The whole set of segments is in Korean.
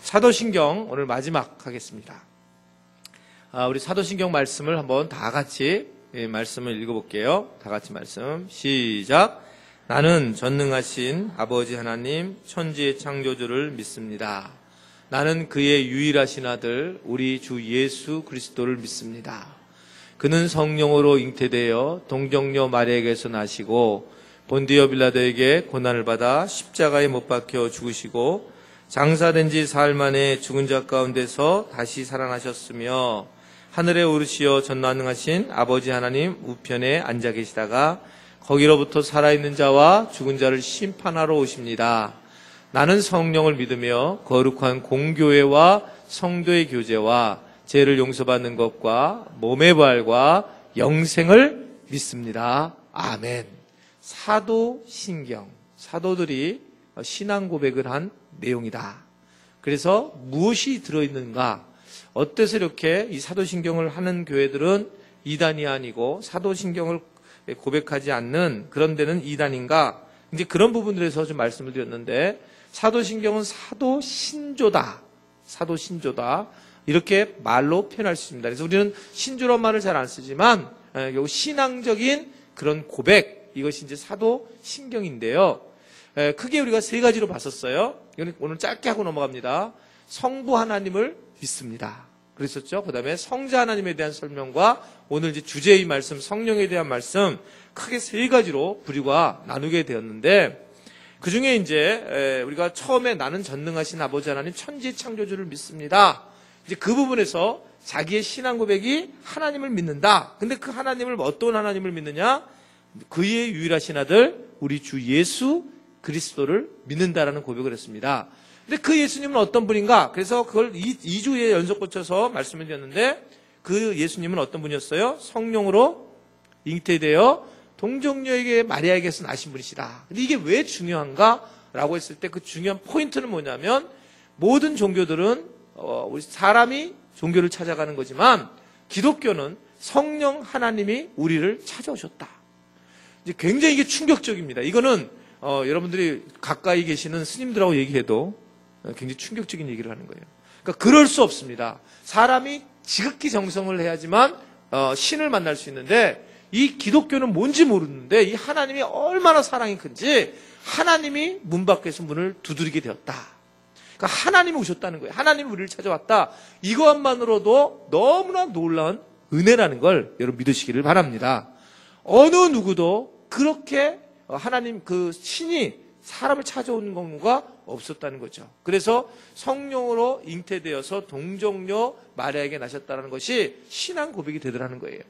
사도신경 오늘 마지막 하겠습니다. 우리 사도신경 말씀을 한번 다 같이 말씀을 읽어볼게요. 다 같이 말씀 시작. 나는 전능하신 아버지 하나님 천지의 창조주를 믿습니다. 나는 그의 유일하신 아들 우리 주 예수 그리스도를 믿습니다. 그는 성령으로 잉태되어 동정녀 마리아에게서 나시고 본디오 빌라도에게 고난을 받아 십자가에 못 박혀 죽으시고 장사된 지 사흘 만에 죽은 자 가운데서 다시 살아나셨으며 하늘에 오르시어 전능하신 아버지 하나님 우편에 앉아 계시다가 거기로부터 살아있는 자와 죽은 자를 심판하러 오십니다. 나는 성령을 믿으며 거룩한 공교회와 성도의 교제와 죄를 용서받는 것과 몸의 부활과 영생을 믿습니다. 아멘. 사도신경, 사도들이 신앙 고백을 한 내용이다. 그래서 무엇이 들어있는가? 어때서 이렇게 이 사도신경을 하는 교회들은 이단이 아니고 사도신경을 고백하지 않는 그런 데는 이단인가? 이제 그런 부분들에서 좀 말씀을 드렸는데 사도신경은 사도신조다. 사도신조다. 이렇게 말로 표현할 수 있습니다. 그래서 우리는 신조란 말을 잘 안 쓰지만 신앙적인 그런 고백, 이것이 이제 사도신경인데요. 크게 우리가 세 가지로 봤었어요. 이건 오늘 짧게 하고 넘어갑니다. 성부 하나님을 믿습니다. 그랬었죠. 그 다음에 성자 하나님에 대한 설명과 오늘 이제 주제의 말씀, 성령에 대한 말씀, 크게 세 가지로 부류가 나누게 되었는데, 그 중에 이제 우리가 처음에 나는 전능하신 아버지 하나님 천지의 창조주를 믿습니다. 이제 그 부분에서 자기의 신앙 고백이 하나님을 믿는다. 근데 그 하나님을 어떤 하나님을 믿느냐? 그의 유일하신 아들 우리 주 예수 그리스도를 믿는다라는 고백을 했습니다. 근데 그 예수님은 어떤 분인가? 그래서 그걸 2주에 연속 거쳐서 말씀을 드렸는데 그 예수님은 어떤 분이었어요? 성령으로 잉태되어 동정녀에게 마리아에게서 나신 분이시다. 근데 이게 왜 중요한가? 라고 했을 때 그 중요한 포인트는 뭐냐면 모든 종교들은 우리 사람이 종교를 찾아가는 거지만 기독교는 성령 하나님이 우리를 찾아오셨다. 이제 굉장히 이게 충격적입니다. 이거는 여러분들이 가까이 계시는 스님들하고 얘기해도 굉장히 충격적인 얘기를 하는 거예요. 그러니까 그럴 수 없습니다. 사람이 지극히 정성을 해야지만 신을 만날 수 있는데 이 기독교는 뭔지 모르는데 이 하나님이 얼마나 사랑이 큰지 하나님이 문 밖에서 문을 두드리게 되었다. 그러니까 하나님이 오셨다는 거예요. 하나님이 우리를 찾아왔다. 이것만으로도 너무나 놀라운 은혜라는 걸 여러분 믿으시기를 바랍니다. 어느 누구도 그렇게 하나님 그 신이 사람을 찾아오는 경우가 없었다는 거죠. 그래서 성령으로 잉태되어서 동정녀 마리아에게 나셨다는 것이 신앙 고백이 되더라는 거예요.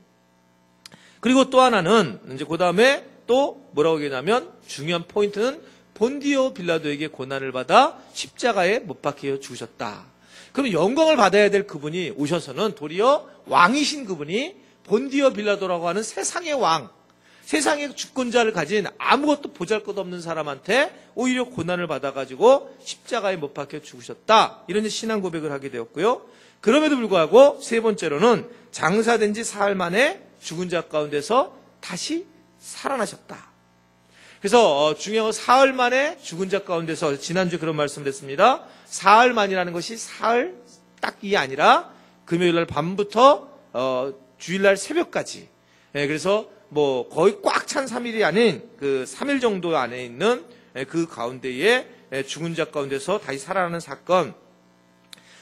그리고 또 하나는 이제 그 다음에 또 뭐라고 얘기하냐면 중요한 포인트는 본디오 빌라도에게 고난을 받아 십자가에 못 박혀 죽으셨다. 그럼 영광을 받아야 될 그분이 오셔서는 도리어 왕이신 그분이 본디오 빌라도라고 하는 세상의 왕, 세상의 주권자를 가진 아무것도 보잘것없는 사람한테 오히려 고난을 받아가지고 십자가에 못 박혀 죽으셨다. 이런 신앙 고백을 하게 되었고요. 그럼에도 불구하고 세 번째로는 장사된 지 사흘 만에 죽은 자 가운데서 다시 살아나셨다. 그래서 중요한 건 사흘 만에 죽은 자 가운데서 지난주에 그런 말씀을 했습니다. 사흘 만이라는 것이 사흘 딱이 아니라 금요일날 밤부터 주일날 새벽까지. 그래서 뭐 거의 꽉 찬 3일이 아닌 그 3일 정도 안에 있는 그 가운데에 죽은 자 가운데서 다시 살아나는 사건.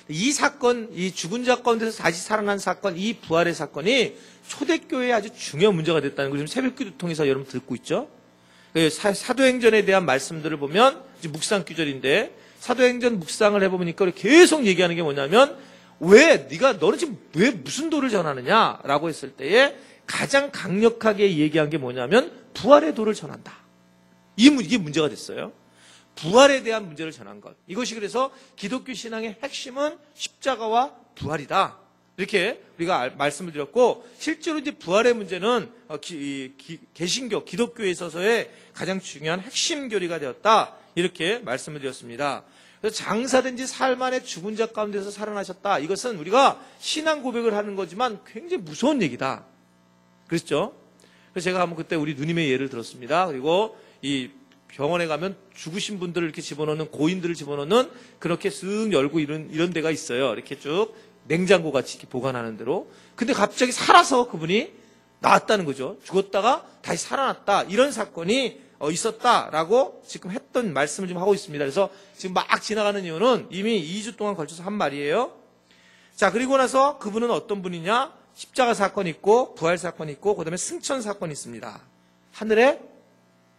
이 사건, 이 죽은 자 가운데서 다시 살아난 사건, 이 부활의 사건이 초대교회에 아주 중요한 문제가 됐다는 걸 지금 새벽기도 통해서 여러분 듣고 있죠. 사도행전에 대한 말씀들을 보면 이제 묵상 규절인데 사도행전 묵상을 해보니까 계속 얘기하는 게 뭐냐면 너는 지금 왜 무슨 도를 전하느냐라고 했을 때에 가장 강력하게 얘기한 게 뭐냐면 부활의 도를 전한다. 이게 문제가 됐어요. 부활에 대한 문제를 전한 것. 이것이 그래서 기독교 신앙의 핵심은 십자가와 부활이다. 이렇게 우리가 말씀을 드렸고 실제로 이제 부활의 문제는 개신교, 기독교에 있어서의 가장 중요한 핵심 교리가 되었다. 이렇게 말씀을 드렸습니다. 그래서 장사된 지 사흘 만에 죽은 자 가운데서 살아나셨다. 이것은 우리가 신앙 고백을 하는 거지만 굉장히 무서운 얘기다. 그렇죠? 그래서 제가 한번 그때 우리 누님의 예를 들었습니다. 그리고 이 병원에 가면 죽으신 분들을 이렇게 집어넣는, 고인들을 집어넣는, 그렇게 쓱 열고 이런 데가 있어요. 이렇게 쭉 냉장고 같이 이렇게 보관하는 대로. 근데 갑자기 살아서 그분이 나왔다는 거죠. 죽었다가 다시 살아났다. 이런 사건이 있었다라고 지금 했던 말씀을 좀 하고 있습니다. 그래서 지금 막 지나가는 이유는 이미 2주 동안 걸쳐서 한 말이에요. 자, 그리고 나서 그분은 어떤 분이냐? 십자가 사건이 있고 부활 사건이 있고 그다음에 승천 사건이 있습니다. 하늘에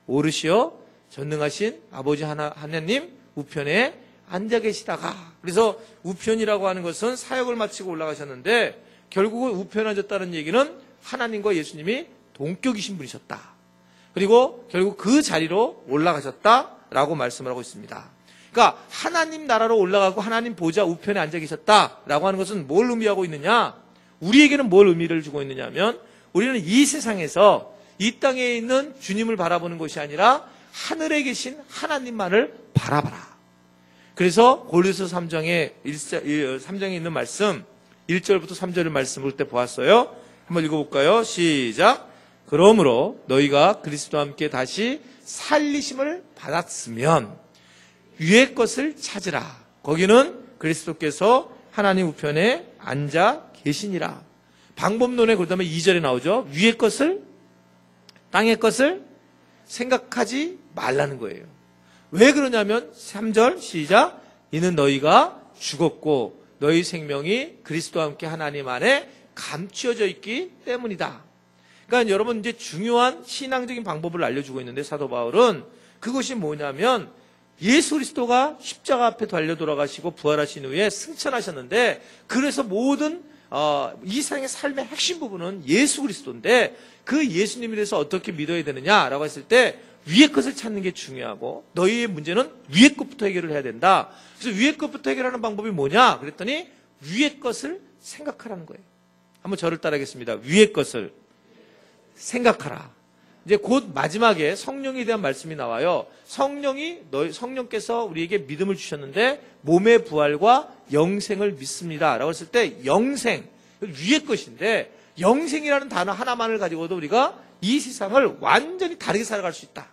오르시어 전능하신 아버지 하나님 우편에 앉아 계시다가, 그래서 우편이라고 하는 것은 사역을 마치고 올라가셨는데 결국은 우편에 앉았다는 얘기는 하나님과 예수님이 동격이신 분이셨다. 그리고 결국 그 자리로 올라가셨다라고 말씀을 하고 있습니다. 그러니까 하나님 나라로 올라가고 하나님 보좌 우편에 앉아 계셨다라고 하는 것은 뭘 의미하고 있느냐? 우리에게는 뭘 의미를 주고 있느냐 하면, 우리는 이 세상에서 이 땅에 있는 주님을 바라보는 것이 아니라 하늘에 계신 하나님만을 바라봐라. 그래서 고린도서 3장에 있는 말씀 1절부터 3절의 말씀을 그때 보았어요. 한번 읽어볼까요? 시작. 그러므로 너희가 그리스도와 함께 다시 살리심을 받았으면 위의 것을 찾으라. 거기는 그리스도께서 하나님 우편에 앉아 계시니라. 방법론에 그다음에 2절에 나오죠. 위의 것을, 땅의 것을 생각하지 말라는 거예요. 왜 그러냐면 3절 시작. 이는 너희가 죽었고 너희 생명이 그리스도와 함께 하나님 안에 감추어져 있기 때문이다. 그러니까 여러분, 이제 중요한 신앙적인 방법을 알려주고 있는데 사도 바울은 그것이 뭐냐면, 예수 그리스도가 십자가 앞에 달려 돌아가시고 부활하신 후에 승천하셨는데, 그래서 모든 이 세상의 삶의 핵심 부분은 예수 그리스도인데, 그 예수님에 대해서 어떻게 믿어야 되느냐라고 했을 때 위의 것을 찾는 게 중요하고, 너희의 문제는 위의 것부터 해결을 해야 된다. 그래서 위의 것부터 해결하는 방법이 뭐냐 그랬더니 위의 것을 생각하라는 거예요. 한번 저를 따라하겠습니다. 위의 것을 생각하라. 이제 곧 마지막에 성령에 대한 말씀이 나와요. 성령께서 우리에게 믿음을 주셨는데 몸의 부활과 영생을 믿습니다 라고 했을 때, 영생, 위의 것인데, 영생이라는 단어 하나만을 가지고도 우리가 이 세상을 완전히 다르게 살아갈 수 있다.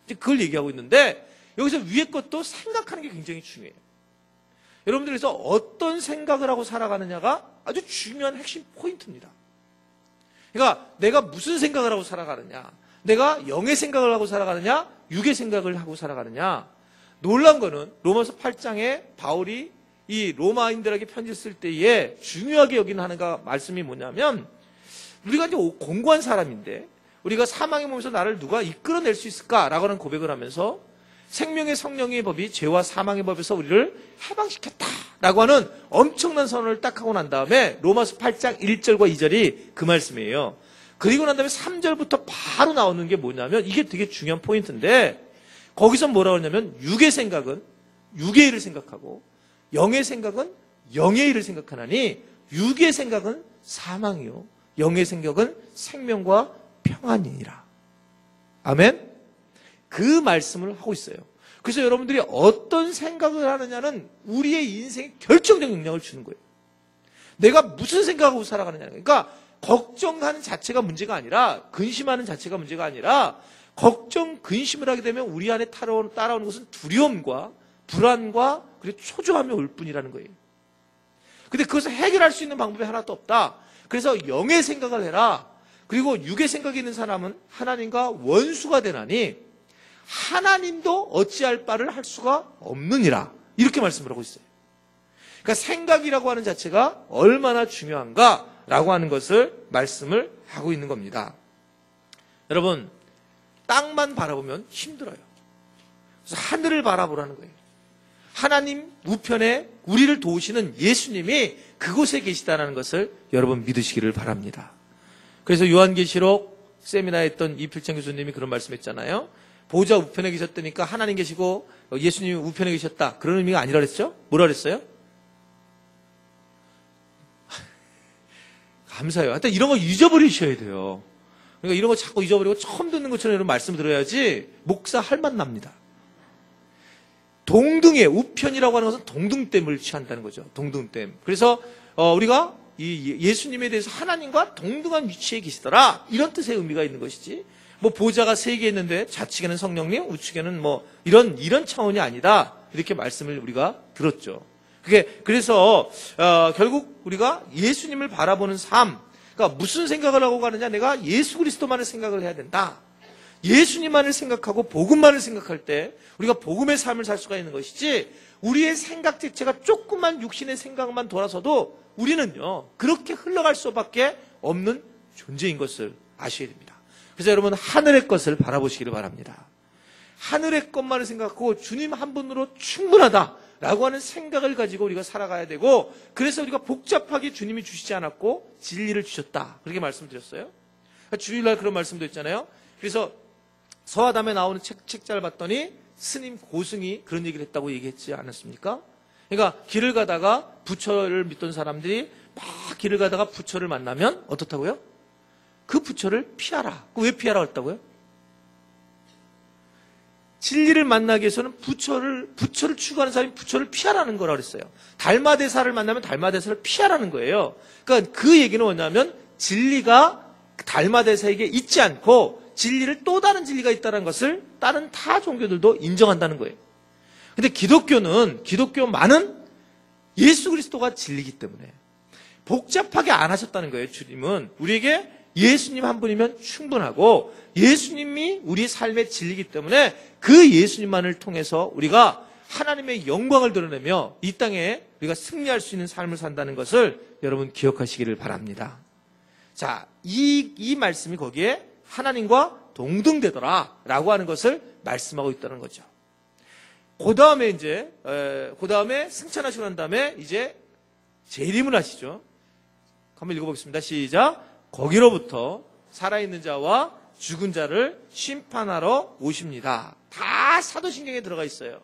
이제 그걸 얘기하고 있는데, 여기서 위의 것도 생각하는 게 굉장히 중요해요. 여러분들, 그래서 어떤 생각을 하고 살아가느냐가 아주 중요한 핵심 포인트입니다. 그러니까 내가 무슨 생각을 하고 살아가느냐, 내가 영의 생각을 하고 살아가느냐, 육의 생각을 하고 살아가느냐. 놀란 거는 로마서 8장에 바울이 이 로마인들에게 편지를 쓸 때에 중요하게 여기는 하나가 말씀이 뭐냐면, 우리가 이제 공고한 사람인데 우리가 사망의 몸에서 나를 누가 이끌어낼 수 있을까라고 하는 고백을 하면서 생명의 성령의 법이 죄와 사망의 법에서 우리를 해방시켰다라고 하는 엄청난 선언을 딱 하고 난 다음에 로마서 8장 1절과 2절이 그 말씀이에요. 그리고 난 다음에 3절부터 바로 나오는 게 뭐냐면, 이게 되게 중요한 포인트인데, 거기서 뭐라고 하냐면, 육의 생각은 육의 일을 생각하고 영의 생각은 영의 일을 생각하나니 육의 생각은 사망이요 영의 생각은 생명과 평안이니라. 아멘? 그 말씀을 하고 있어요. 그래서 여러분들이 어떤 생각을 하느냐는 우리의 인생에 결정적 영향을 주는 거예요. 내가 무슨 생각하고 살아가느냐. 그러니까 걱정하는 자체가 문제가 아니라, 근심하는 자체가 문제가 아니라, 걱정, 근심을 하게 되면 우리 안에 따라오는 것은 두려움과 불안과 그리고 초조함이 올 뿐이라는 거예요. 근데 그것을 해결할 수 있는 방법이 하나도 없다. 그래서 영의 생각을 해라. 그리고 육의 생각이 있는 사람은 하나님과 원수가 되나니 하나님도 어찌할 바를 할 수가 없느니라. 이렇게 말씀을 하고 있어요. 그러니까 생각이라고 하는 자체가 얼마나 중요한가라고 하는 것을 말씀을 하고 있는 겁니다. 여러분, 땅만 바라보면 힘들어요. 그래서 하늘을 바라보라는 거예요. 하나님 우편에 우리를 도우시는 예수님이 그곳에 계시다는 것을 여러분 믿으시기를 바랍니다. 그래서 요한계시록 세미나에 했던 이필창 교수님이 그런 말씀했잖아요. 보좌 우편에 계셨다니까 하나님 계시고 예수님이 우편에 계셨다. 그런 의미가 아니라 그랬죠? 뭐라 그랬어요? 감사해요. 하여튼 이런 거 잊어버리셔야 돼요. 그러니까 이런 거 자꾸 잊어버리고 처음 듣는 것처럼 이런 말씀 들어야지 목사 할 맛 납니다. 동등의 우편이라고 하는 것은 동등됨을 취한다는 거죠. 동등됨. 그래서 우리가 이 예수님에 대해서 하나님과 동등한 위치에 계시더라. 이런 뜻의 의미가 있는 것이지. 뭐 보좌가 3개 있는데 좌측에는 성령님, 우측에는 뭐 이런 차원이 아니다. 이렇게 말씀을 우리가 들었죠. 그래서 결국 우리가 예수님을 바라보는 삶, 그러니까 무슨 생각을 하고 가느냐, 내가 예수 그리스도만을 생각을 해야 된다. 예수님만을 생각하고 복음만을 생각할 때 우리가 복음의 삶을 살 수가 있는 것이지, 우리의 생각 자체가 조그만 육신의 생각만 돌아서도 우리는요 그렇게 흘러갈 수밖에 없는 존재인 것을 아셔야 됩니다. 그래서 여러분, 하늘의 것을 바라보시기를 바랍니다. 하늘의 것만을 생각하고 주님 한 분으로 충분하다라고 하는 생각을 가지고 우리가 살아가야 되고, 그래서 우리가 복잡하게 주님이 주시지 않았고 진리를 주셨다, 그렇게 말씀드렸어요. 주일날 그런 말씀도 있잖아요. 그래서 서화담에 나오는 책자를 봤더니 스님 고승이 그런 얘기를 했다고 얘기했지 않았습니까? 그러니까 길을 가다가 부처를 믿던 사람들이 막 길을 가다가 부처를 만나면 어떻다고요? 그 부처를 피하라. 왜 피하라 했다고요? 진리를 만나기 위해서는 부처를 추구하는 사람이 부처를 피하라는 거라 그랬어요. 달마대사를 만나면 달마대사를 피하라는 거예요. 그러니까 그 얘기는 뭐냐면, 진리가 달마대사에게 있지 않고 진리를 또 다른 진리가 있다는 것을 다른 타 종교들도 인정한다는 거예요. 근데 기독교만은 예수 그리스도가 진리이기 때문에 복잡하게 안 하셨다는 거예요. 주님은 우리에게 예수님 한 분이면 충분하고, 예수님이 우리 삶의 진리이기 때문에 그 예수님만을 통해서 우리가 하나님의 영광을 드러내며 이 땅에 우리가 승리할 수 있는 삶을 산다는 것을 여러분 기억하시기를 바랍니다. 자, 이 말씀이 거기에 하나님과 동등되더라 라고 하는 것을 말씀하고 있다는 거죠. 그 다음에 승천하시고 난 다음에 이제 재림을 하시죠. 한번 읽어보겠습니다. 시작. 거기로부터 살아있는 자와 죽은 자를 심판하러 오십니다. 다 사도신경에 들어가 있어요.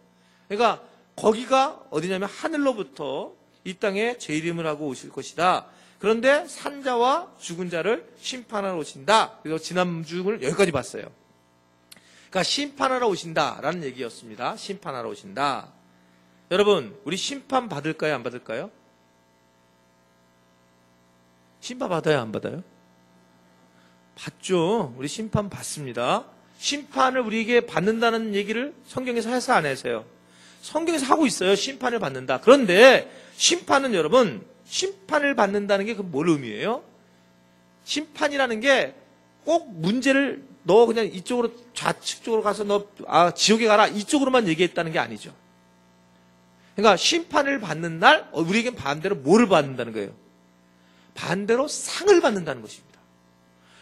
그러니까 거기가 어디냐면 하늘로부터 이 땅에 재림을 하고 오실 것이다. 그런데 산자와 죽은 자를 심판하러 오신다. 그래서 지난주를 여기까지 봤어요. 그러니까 심판하러 오신다라는 얘기였습니다. 심판하러 오신다. 여러분, 우리 심판 받을까요? 안 받을까요? 심판 받아요? 안 받아요? 받죠. 우리 심판 받습니다. 심판을 우리에게 받는다는 얘기를 성경에서 해서 안 해서요. 성경에서 하고 있어요. 심판을 받는다. 그런데 심판은 여러분, 심판을 받는다는 게 뭘 의미해요? 심판이라는 게 꼭 문제를 너 그냥 이쪽으로 좌측 쪽으로 가서 너 지옥에 가라 이쪽으로만 얘기했다는 게 아니죠. 그러니까 심판을 받는 날 우리에겐 반대로 뭐를 받는다는 거예요? 반대로 상을 받는다는 것입니다.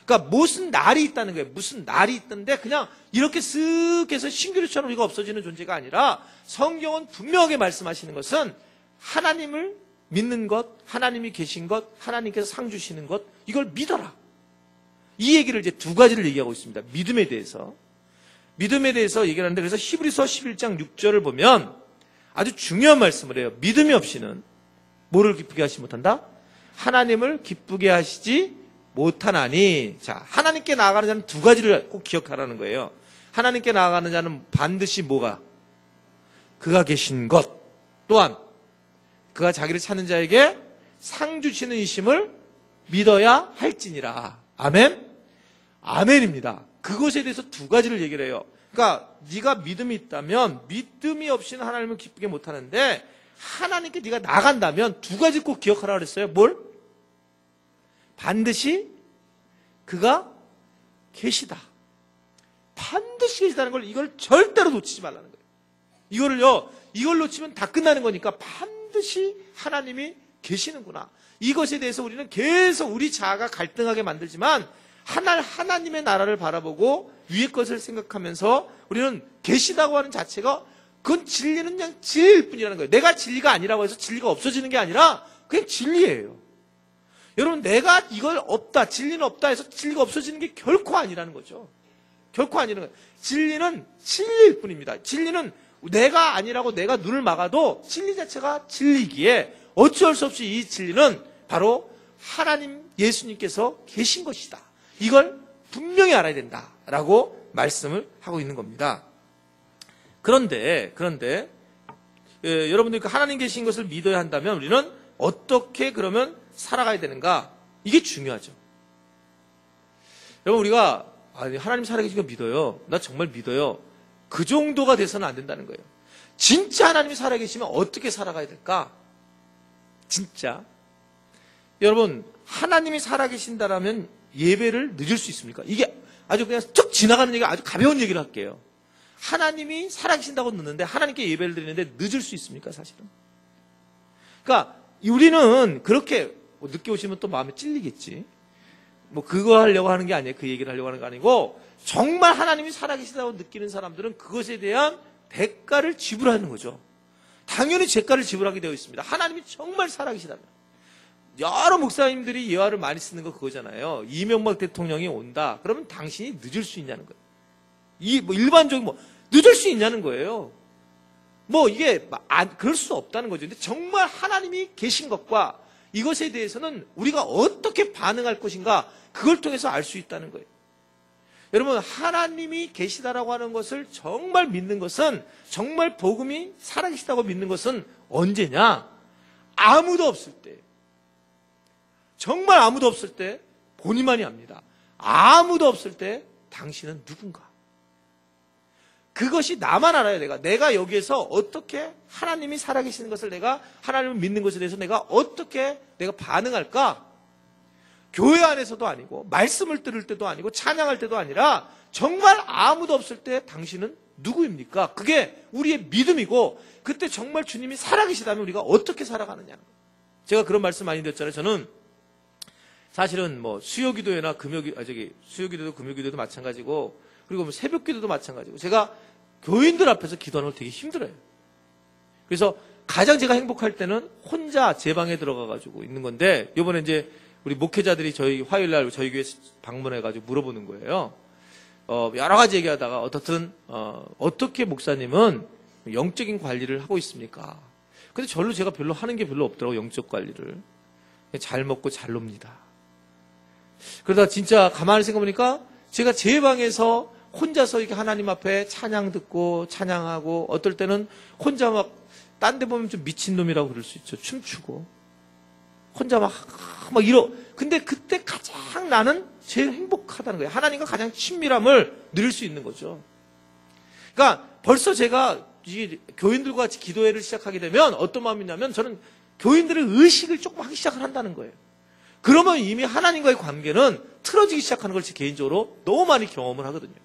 그러니까 무슨 날이 있다는 거예요. 무슨 날이 있던데 그냥 이렇게 쓱 해서 신기루처럼 우리가 없어지는 존재가 아니라, 성경은 분명하게 말씀하시는 것은 하나님을 믿는 것, 하나님이 계신 것, 하나님께서 상 주시는 것, 이걸 믿어라. 이 얘기를 이제 두 가지를 얘기하고 있습니다. 믿음에 대해서 얘기를 하는데, 그래서 히브리서 11장 6절을 보면 아주 중요한 말씀을 해요. 믿음이 없이는 뭐를 기쁘게 하시지 못한다? 하나님을 기쁘게 하시지 못하나니. 자, 하나님께 나아가는 자는 두 가지를 꼭 기억하라는 거예요. 하나님께 나아가는 자는 반드시 뭐가? 그가 계신 것, 또한 그가 자기를 찾는 자에게 상 주시는 이심을 믿어야 할지니라. 아멘? 아멘입니다. 그것에 대해서 두 가지를 얘기를 해요. 그러니까 네가 믿음이 있다면, 믿음이 없이는 하나님을 기쁘게 못하는데, 하나님께 네가 나간다면 두 가지 꼭 기억하라 그랬어요. 뭘? 반드시 그가 계시다. 반드시 계시다는 걸, 이걸 절대로 놓치지 말라는 거예요. 이걸 놓치면 다 끝나는 거니까 반드시 하나님이 계시는구나. 이것에 대해서 우리는 계속 우리 자아가 갈등하게 만들지만, 하나님의 나라를 바라보고 위의 것을 생각하면서 우리는 계시다고 하는 자체가, 그건 진리는 그냥 진리일 뿐이라는 거예요. 내가 진리가 아니라고 해서 진리가 없어지는 게 아니라 그냥 진리예요. 여러분, 내가 이걸 없다, 진리는 없다 해서 진리가 없어지는 게 결코 아니라는 거죠. 결코 아니라는 거예요. 진리는 진리일 뿐입니다. 진리는 내가 아니라고 내가 눈을 막아도 진리 자체가 진리이기에 어쩔 수 없이 이 진리는 바로 하나님 예수님께서 계신 것이다. 이걸 분명히 알아야 된다라고 말씀을 하고 있는 겁니다. 그런데 여러분들이 하나님 계신 것을 믿어야 한다면 우리는 어떻게 그러면 살아가야 되는가? 이게 중요하죠. 여러분, 우리가 아니, 하나님 살아계신 거 믿어요. 나 정말 믿어요. 그 정도가 돼서는 안 된다는 거예요. 진짜 하나님이 살아계시면 어떻게 살아가야 될까? 진짜. 여러분, 하나님이 살아계신다라면 예배를 늦을 수 있습니까? 이게 아주 그냥 쭉 지나가는 얘기가 아주 가벼운 얘기를 할게요. 하나님이 살아계신다고 늦는데 하나님께 예배를 드리는데 늦을 수 있습니까? 사실은. 그러니까 우리는 그렇게 늦게 오시면 또 마음에 찔리겠지. 뭐 그거 하려고 하는 게 아니에요. 그 얘기를 하려고 하는 거 아니고 정말 하나님이 살아계시다고 느끼는 사람들은 그것에 대한 대가를 지불하는 거죠. 당연히 대가를 지불하게 되어 있습니다. 하나님이 정말 살아계시다면. 여러 목사님들이 예화를 많이 쓰는 거 그거잖아요. 이명박 대통령이 온다. 그러면 당신이 늦을 수 있냐는 거예요. 뭐 일반적인 늦을 수 있냐는 거예요. 뭐 이게 그럴 수 없다는 거죠. 근데 정말 하나님이 계신 것과 이것에 대해서는 우리가 어떻게 반응할 것인가 그걸 통해서 알 수 있다는 거예요. 여러분, 하나님이 계시다라고 하는 것을 정말 믿는 것은, 정말 복음이 살아계시다고 믿는 것은 언제냐? 아무도 없을 때. 정말 아무도 없을 때 본인만이 압니다. 아무도 없을 때 당신은 누군가. 그것이 나만 알아요. 내가 여기에서 어떻게 하나님이 살아계시는 것을 하나님을 믿는 것에 대해서 어떻게 반응할까? 교회 안에서도 아니고 말씀을 들을 때도 아니고 찬양할 때도 아니라 정말 아무도 없을 때 당신은 누구입니까? 그게 우리의 믿음이고 그때 정말 주님이 살아계시다면 우리가 어떻게 살아가느냐는 거예요. 제가 그런 말씀 많이 드렸잖아요. 저는 사실은 뭐 수요기도회나 수요기도도 금요기도도 마찬가지고 그리고 뭐 새벽기도도 마찬가지고 제가 교인들 앞에서 기도하는 걸 되게 힘들어요. 그래서 가장 제가 행복할 때는 혼자 제 방에 들어가가지고 있는 건데 이번에 이제 우리 목회자들이 저희 화요일날 저희 교회 방문해가지고 물어보는 거예요. 여러 가지 얘기하다가 어떻게 목사님은 영적인 관리를 하고 있습니까? 근데 제가 별로 하는 게 별로 없더라고요. 영적 관리를. 잘 먹고 잘 놉니다. 그러다 진짜 가만히 생각해보니까 제가 제 방에서 혼자서 이렇게 하나님 앞에 찬양 듣고 찬양하고 어떨 때는 혼자 막 딴 데 보면 좀 미친놈이라고 그럴 수 있죠. 춤추고 혼자 막 근데 그때 가장 나는 제일 행복하다는 거예요. 하나님과 가장 친밀함을 누릴 수 있는 거죠. 그러니까 벌써 제가 이 교인들과 같이 기도회를 시작하게 되면 어떤 마음이냐면 저는 교인들의 의식을 조금 하기 시작을 한다는 거예요. 그러면 이미 하나님과의 관계는 틀어지기 시작하는 걸 제 개인적으로 너무 많이 경험을 하거든요.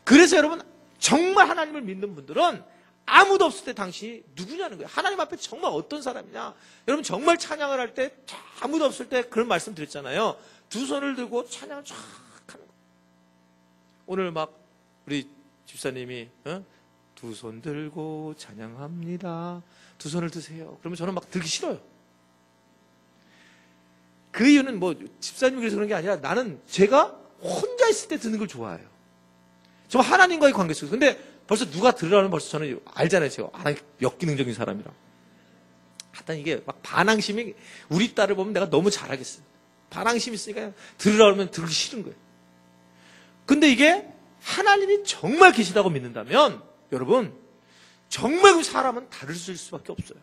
그래서 여러분 정말 하나님을 믿는 분들은 아무도 없을 때 당신이 누구냐는 거예요. 하나님 앞에 정말 어떤 사람이냐. 여러분 정말 찬양을 할 때 아무도 없을 때 그런 말씀 드렸잖아요. 두 손을 들고 찬양을 쫙 하는 거예요. 오늘 막 우리 집사님이 두 손 들고 찬양합니다. 두 손을 드세요. 그러면 저는 막 들기 싫어요. 그 이유는 뭐 집사님이 그래서 그런 게 아니라 나는 제가 혼자 있을 때 듣는 걸 좋아해요. 저 하나님과의 관계 속에서. 근데 벌써 누가 들으라면 벌써 저는 알잖아요. 제가 하나님 역기능적인 사람이라. 하여튼 이게 막 반항심이 우리 딸을 보면 내가 너무 잘하겠어요. 반항심이 있으니까 들으라 그러면 들기 싫은 거예요. 근데 이게 하나님이 정말 계시다고 믿는다면 여러분 정말 그 사람은 다를 수밖에 없어요.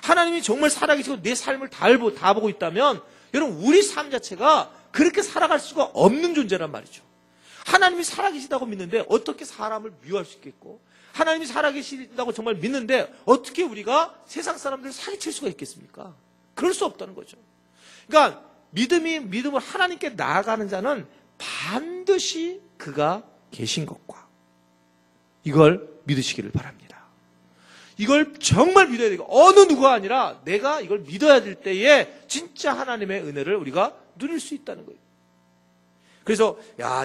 하나님이 정말 살아계시고 내 삶을 다 보고 있다면 여러분 우리 삶 자체가 그렇게 살아갈 수가 없는 존재란 말이죠. 하나님이 살아계시다고 믿는데 어떻게 사람을 미워할 수 있겠고 하나님이 살아계시다고 정말 믿는데 어떻게 우리가 세상 사람들을 사기칠 수가 있겠습니까? 그럴 수 없다는 거죠. 그러니까 믿음을 하나님께 나아가는 자는 반드시 그가 계신 것과 이걸 믿으시기를 바랍니다. 이걸 정말 믿어야 되고 어느 누가 아니라 내가 이걸 믿어야 될 때에 진짜 하나님의 은혜를 우리가 누릴 수 있다는 거예요. 그래서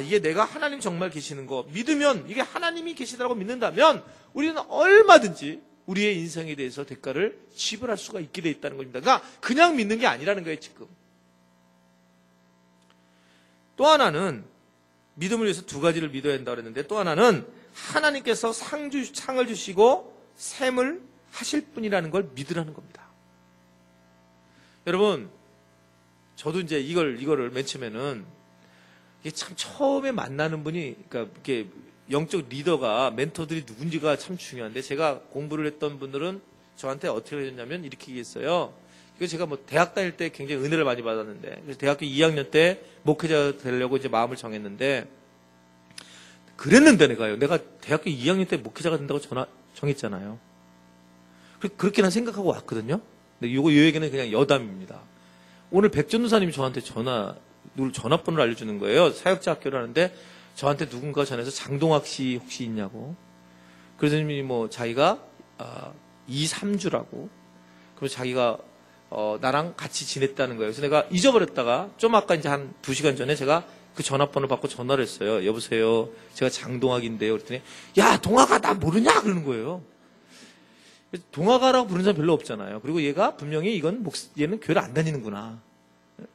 이게 내가 하나님 정말 계시는 거 믿으면 이게 하나님이 계시다고 믿는다면 우리는 얼마든지 우리의 인생에 대해서 대가를 지불할 수가 있게 돼 있다는 겁니다. 그러니까 그냥 믿는 게 아니라는 거예요. 지금 또 하나는 믿음을 위해서 두 가지를 믿어야 한다고 그랬는데 또 하나는 하나님께서 상을 주시고 샘을 하실 분이라는 걸 믿으라는 겁니다. 여러분 저도 이제 이거를 맨 처음에는 이게 참 처음에 만나는 분이 그러니까 이렇게 영적 리더가 멘토들이 누군지가 참 중요한데 제가 공부를 했던 분들은 저한테 어떻게 해줬냐면 이렇게 얘기했어요. 그래서 제가 뭐 대학 다닐 때 굉장히 은혜를 많이 받았는데, 그래서 대학교 2학년 때 목회자 되려고 이제 마음을 정했는데, 그랬는데 내가 대학교 2학년 때 목회자가 된다고 정했잖아요. 그렇게 난 생각하고 왔거든요. 근데 이 얘기는 그냥 여담입니다. 오늘 백전도사님이 저한테 전화번호를 알려주는 거예요. 사역자 학교를 하는데 저한테 누군가 전해서 장동학 씨 혹시 있냐고. 그러더니 뭐 자기가 2, 3주라고. 그래서 자기가 나랑 같이 지냈다는 거예요. 그래서 내가 잊어버렸다가 좀 아까 이제 한 2시간 전에 제가 그 전화번호 받고 전화를 했어요. 여보세요. 제가 장동학인데요. 그랬더니 야, 동학아 나 모르냐? 그러는 거예요. 동학아라고 부르는 사람 별로 없잖아요. 그리고 얘가 분명히 얘는 교회를 안 다니는구나.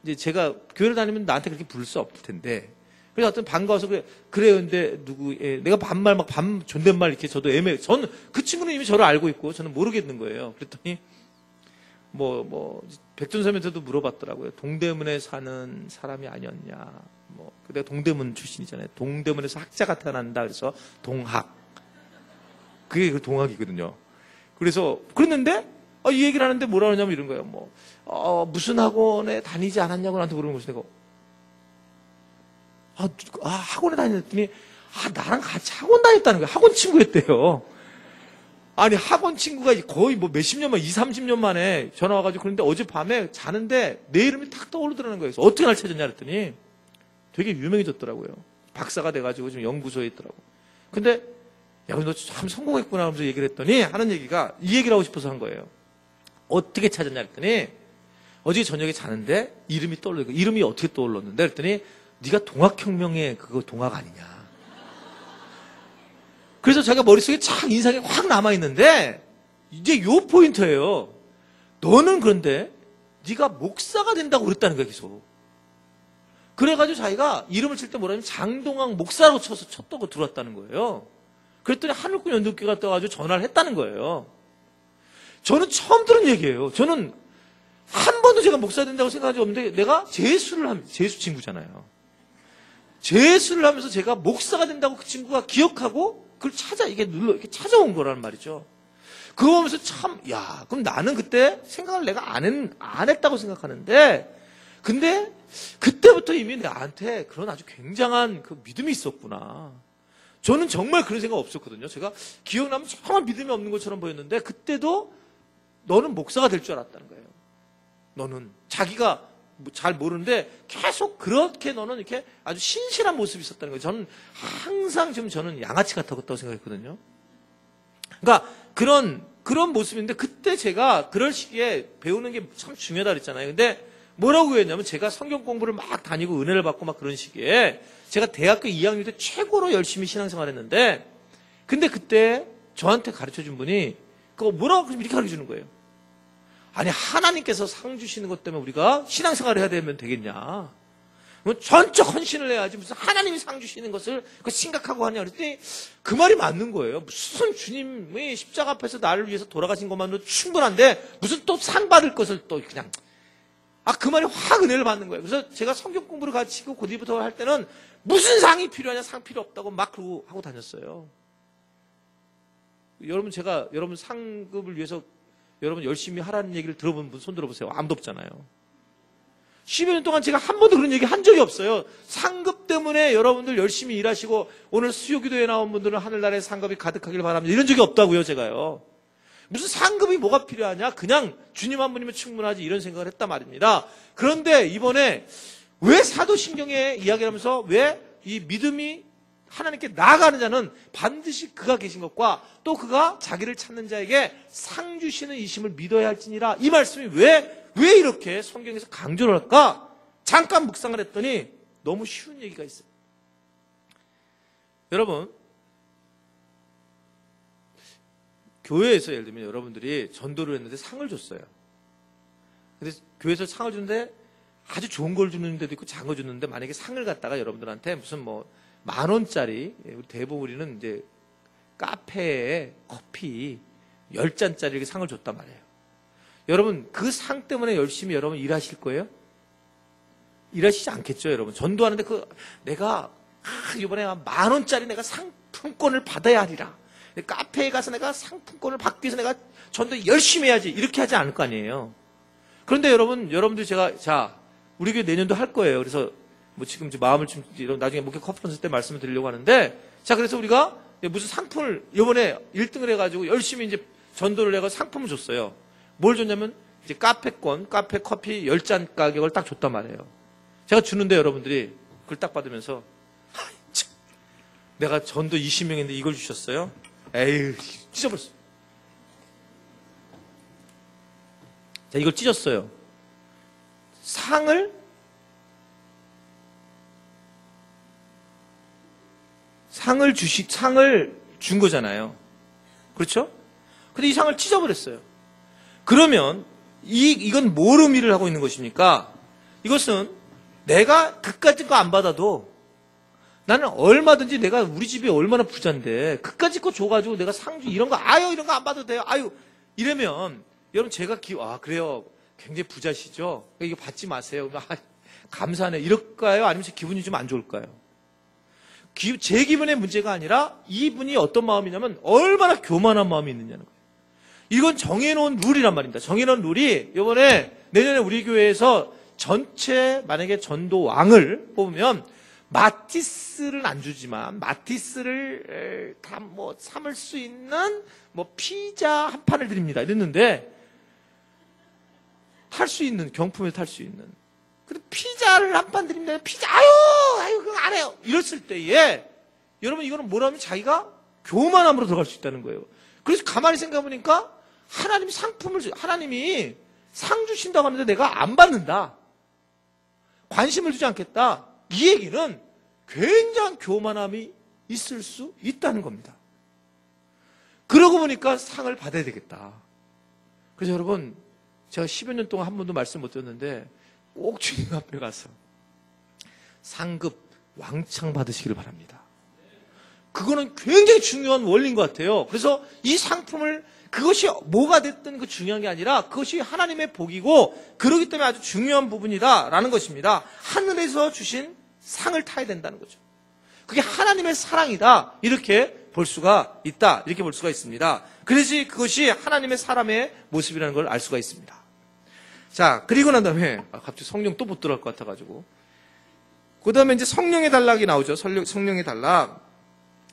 이제 제가 교회를 다니면 나한테 그렇게 부를 수 없을 텐데. 그래서 어떤 반가워서 그래요. 근데 내가 반말 존댓말 이렇게 저도 저는 그 친구는 이미 저를 알고 있고 저는 모르겠는 거예요. 그랬더니 백전사님한테도 물어봤더라고요. 동대문에 사는 사람이 아니었냐. 내가 동대문 출신이잖아요. 동대문에서 학자가 태어난다. 그래서 동학. 그게 그 동학이거든요. 그래서 그랬는데 이 얘기를 하는데 뭐라 그러냐면 이런 거예요. 무슨 학원에 다니지 않았냐고 나한테 물어본 거죠. 내가 학원에 다녔더니 나랑 같이 학원 다녔다는 거예요. 학원 친구였대요. 아니 학원 친구가 거의 몇십 년 만에 20, 30년 만에 전화 와가지고 그런데 어젯밤에 자는데 내 이름이 탁 떠오르더라는 거예요. 그래서 어떻게 날 찾았냐 그랬더니 되게 유명해졌더라고요. 박사가 돼가지고 지금 연구소에 있더라고. 근데 야, 너 참 성공했구나 하면서 얘기를 했더니 하는 얘기가 이 얘기를 하고 싶어서 한 거예요. 어떻게 찾았냐 그랬더니 어제 저녁에 자는데 이름이 떠올르고 이름이 어떻게 떠올랐는데 그랬더니 네가 동학혁명의 그거 동학 아니냐. 그래서 자기가 머릿속에 착 인상이 확 남아있는데 이제 요 포인트예요. 너는 그런데 네가 목사가 된다고 그랬다는 거야 계속. 그래가지고 자기가 이름을 칠 때 뭐라면 장동학 목사라고 쳤다고 들어왔다는 거예요. 그랬더니 하늘꾼 연두교가 떠가지고 전화를 했다는 거예요. 저는 처음 들은 얘기예요. 저는 한 번도 제가 목사 된다고 생각한 적 없는데 내가 재수 친구잖아요. 재수를 하면서 제가 목사가 된다고 그 친구가 기억하고 그걸 이렇게 찾아온 거라는 말이죠. 그거 보면서 그럼 나는 그때 생각을 내가 안 했다고 생각하는데 근데 그때부터 이미 나한테 그런 아주 굉장한 그 믿음이 있었구나. 저는 정말 그런 생각 없었거든요. 제가 기억나면 정말 믿음이 없는 것처럼 보였는데 그때도 너는 목사가 될 줄 알았다는 거예요. 너는 자기가 잘 모르는데 계속 그렇게 너는 이렇게 아주 신실한 모습이 있었다는 거예요. 저는 항상 저는 양아치 같았다고 생각했거든요. 그러니까 그런 모습인데 그때 제가 그럴 시기에 배우는 게 참 중요하다 그랬잖아요. 근데 뭐라고 했냐면 제가 성경 공부를 막 다니고 은혜를 받고 막 그런 시기에 제가 대학교 2학년 때 최고로 열심히 신앙생활 했는데 근데 그때 저한테 가르쳐 준 분이 그거 뭐라고 이렇게 가르쳐 주는 거예요. 아니 하나님께서 상 주시는 것 때문에 우리가 신앙생활을 해야 되면 되겠냐. 전적 헌신을 해야지 무슨 하나님이 상 주시는 것을 심각하고 하냐 그랬더니 그 말이 맞는 거예요. 무슨 주님이 십자가 앞에서 나를 위해서 돌아가신 것만으로 충분한데 무슨 또 상 받을 것을 또 그냥 그 말이 확 은혜를 받는 거예요. 그래서 제가 성경 공부를 가르치고 고디부터 할 때는 무슨 상이 필요하냐 상 필요 없다고 막 그러고 하고 다녔어요. 여러분 상급을 위해서 여러분 열심히 하라는 얘기를 들어본 분 손 들어보세요. 아무도 없잖아요. 10여 년 동안 제가 한 번도 그런 얘기 한 적이 없어요. 상급 때문에 여러분들 열심히 일하시고 오늘 수요기도에 나온 분들은 하늘나라에 상급이 가득하길 바랍니다. 이런 적이 없다고요, 제가요. 무슨 상급이 뭐가 필요하냐? 그냥 주님 한 분이면 충분하지 이런 생각을 했단 말입니다. 그런데 이번에 왜 사도신경에 이야기를 하면서 왜 이 믿음이 하나님께 나아가는 자는 반드시 그가 계신 것과 또 그가 자기를 찾는 자에게 상 주시는 이심을 믿어야 할지니라 이 말씀이 왜 이렇게 성경에서 강조를 할까? 잠깐 묵상을 했더니 너무 쉬운 얘기가 있어요. 여러분 교회에서 예를 들면 여러분들이 전도를 했는데 상을 줬어요. 근데 교회에서 상을 주는데 아주 좋은 걸 주는 데도 있고 작은 걸 주는데 만약에 상을 갖다가 여러분들한테 무슨 10,000원짜리 대부분 우리는 이제 카페에 커피 10잔짜리 이렇게 상을 줬단 말이에요. 여러분 그 상 때문에 열심히 여러분 일하실 거예요? 일하시지 않겠죠, 여러분. 전도하는데 내가 이번에 10,000원짜리 내가 상품권을 받아야 하리라. 카페에 가서 내가 상품권을 받기 위해서 내가 전도 열심히 해야지 이렇게 하지 않을 거 아니에요. 그런데 여러분들 제가 우리 교회 내년도 할 거예요. 그래서 뭐 지금 이제 마음을 좀 나중에 목회 컨퍼런스 때 말씀을 드리려고 하는데, 자, 그래서 우리가 무슨 상품을 이번에 1등을 해가지고 열심히 이제 전도를 해가 상품을 줬어요. 뭘 줬냐면 이제 카페 커피 10잔 가격을 딱 줬단 말이에요. 제가 주는데 여러분들이 그걸 딱 받으면서 참, 내가 전도 20명인데 이걸 주셨어요? 에휴, 찢어버렸어. 자, 이걸 찢었어요. 상을 준 거잖아요. 그렇죠? 근데 이 상을 찢어버렸어요. 그러면 이건 뭘 의미를 하고 있는 것입니까? 이것은 내가 그까짓 거 안 받아도 나는 얼마든지 내가 우리 집이 얼마나 부자인데 그까짓 거 줘가지고 내가 상주 이런 거 안 받아도 돼요. 이러면 여러분 제가 그래요. 굉장히 부자시죠? 이거 받지 마세요. 감사하네. 이럴까요? 아니면 제 기분이 좀 안 좋을까요? 제 기분의 문제가 아니라 이분이 어떤 마음이냐면 얼마나 교만한 마음이 있느냐는 거예요. 이건 정해놓은 룰이란 말입니다. 정해놓은 룰이 내년에 우리 교회에서 전체 만약에 전도왕을 뽑으면 마티스를 안 주지만 마티스를 다 삼을 수 있는 피자 한 판을 드립니다. 이랬는데 탈 수 있는 경품에 탈 수 있는 근데 피자를 한 판 드립니다. 피자 아유 그거 안 해요. 이랬을 때에 여러분 이거는 뭐라면 자기가 교만함으로 들어갈 수 있다는 거예요. 그래서 가만히 생각해 보니까 하나님이 상 주신다고 하는데 내가 안 받는다. 관심을 주지 않겠다. 이 얘기는 굉장한 교만함이 있을 수 있다는 겁니다. 그러고 보니까 상을 받아야 되겠다. 그래서 여러분 제가 10여 년 동안 한 번도 말씀 못 드렸는데 꼭 주님 앞에 가서 상급 왕창 받으시기를 바랍니다. 그거는 굉장히 중요한 원리인 것 같아요. 그래서 이 상품을 그것이 뭐가 됐든 그 중요한 게 아니라 그것이 하나님의 복이고 그러기 때문에 아주 중요한 부분이다라는 것입니다. 하늘에서 주신 상을 타야 된다는 거죠. 그게 하나님의 사랑이다. 이렇게 볼 수가 있다. 이렇게 볼 수가 있습니다. 그래서 그것이 하나님의 사람의 모습이라는 걸 알 수가 있습니다. 자, 그리고 난 다음에 갑자기 성령 또 못 들어갈 것 같아가지고 그 다음에 이제 성령의 단락이 나오죠. 성령의 단락.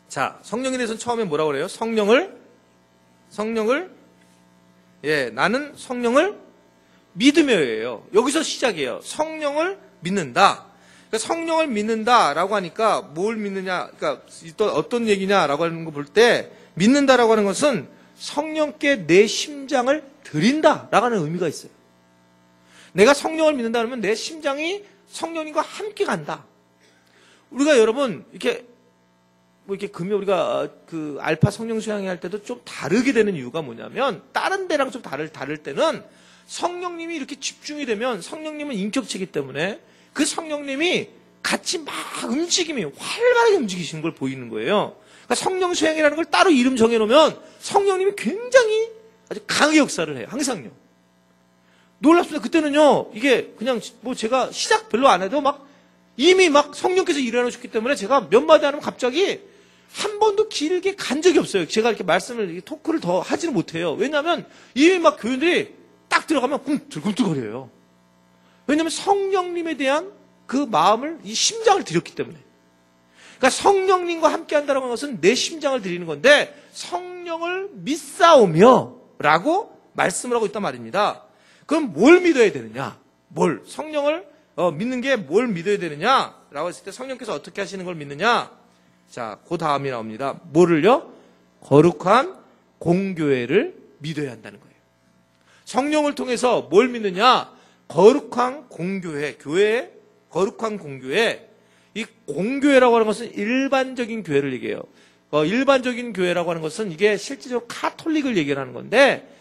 자, 성령에 대해서는 처음에 뭐라고 그래요? 나는 성령을 믿으며예요. 여기서 시작이에요. 성령을 믿는다. 그러니까 성령을 믿는다라고 하니까 뭘 믿느냐, 그러니까 또 어떤 얘기냐라고 하는 거 볼 때 믿는다라고 하는 것은 성령께 내 심장을 드린다라고 하는 의미가 있어요. 내가 성령을 믿는다 그러면 내 심장이 성령님과 함께 간다. 우리가 여러분 이렇게 우리가 그 알파 성령 수양회 할 때도 좀 다르게 되는 이유가 뭐냐면 다른 데랑 좀 다를 때는 성령님이 이렇게 집중이 되면 성령님은 인격체이기 때문에 그 성령님이 같이 막 활발하게 움직이시는 걸 보이는 거예요. 그러니까 성령 수양이라는 걸 따로 이름 정해놓으면 성령님이 굉장히 아주 강하게 역사를 해요. 항상요. 놀랍습니다. 그때는요, 이게 그냥 제가 시작 별로 안 해도 이미 성령께서 일어나셨기 때문에 제가 몇 마디 하면 갑자기 한 번도 길게 간 적이 없어요. 제가 이렇게 토크를 더 하지는 못해요. 왜냐하면 이미 교인들이 딱 들어가면 꿈틀꿈틀거려요. 왜냐하면 성령님에 대한 그 마음을, 이 심장을 드렸기 때문에. 그러니까 성령님과 함께 한다는 것은 내 심장을 드리는 건데 성령을 믿사오며 라고 말씀을 하고 있단 말입니다. 그럼 뭘 믿어야 되느냐? 성령을 믿는 게 뭘 믿어야 되느냐? 라고 했을 때 성령께서 어떻게 하시는 걸 믿느냐? 자, 그 다음이 나옵니다. 뭐를요? 거룩한 공교회를 믿어야 한다는 거예요. 성령을 통해서 뭘 믿느냐? 거룩한 공교회, 거룩한 공교회. 이 공교회라고 하는 것은 일반적인 교회를 얘기해요. 일반적인 교회라고 하는 것은 이게 실질적으로 카톨릭을 얘기를 하는 건데,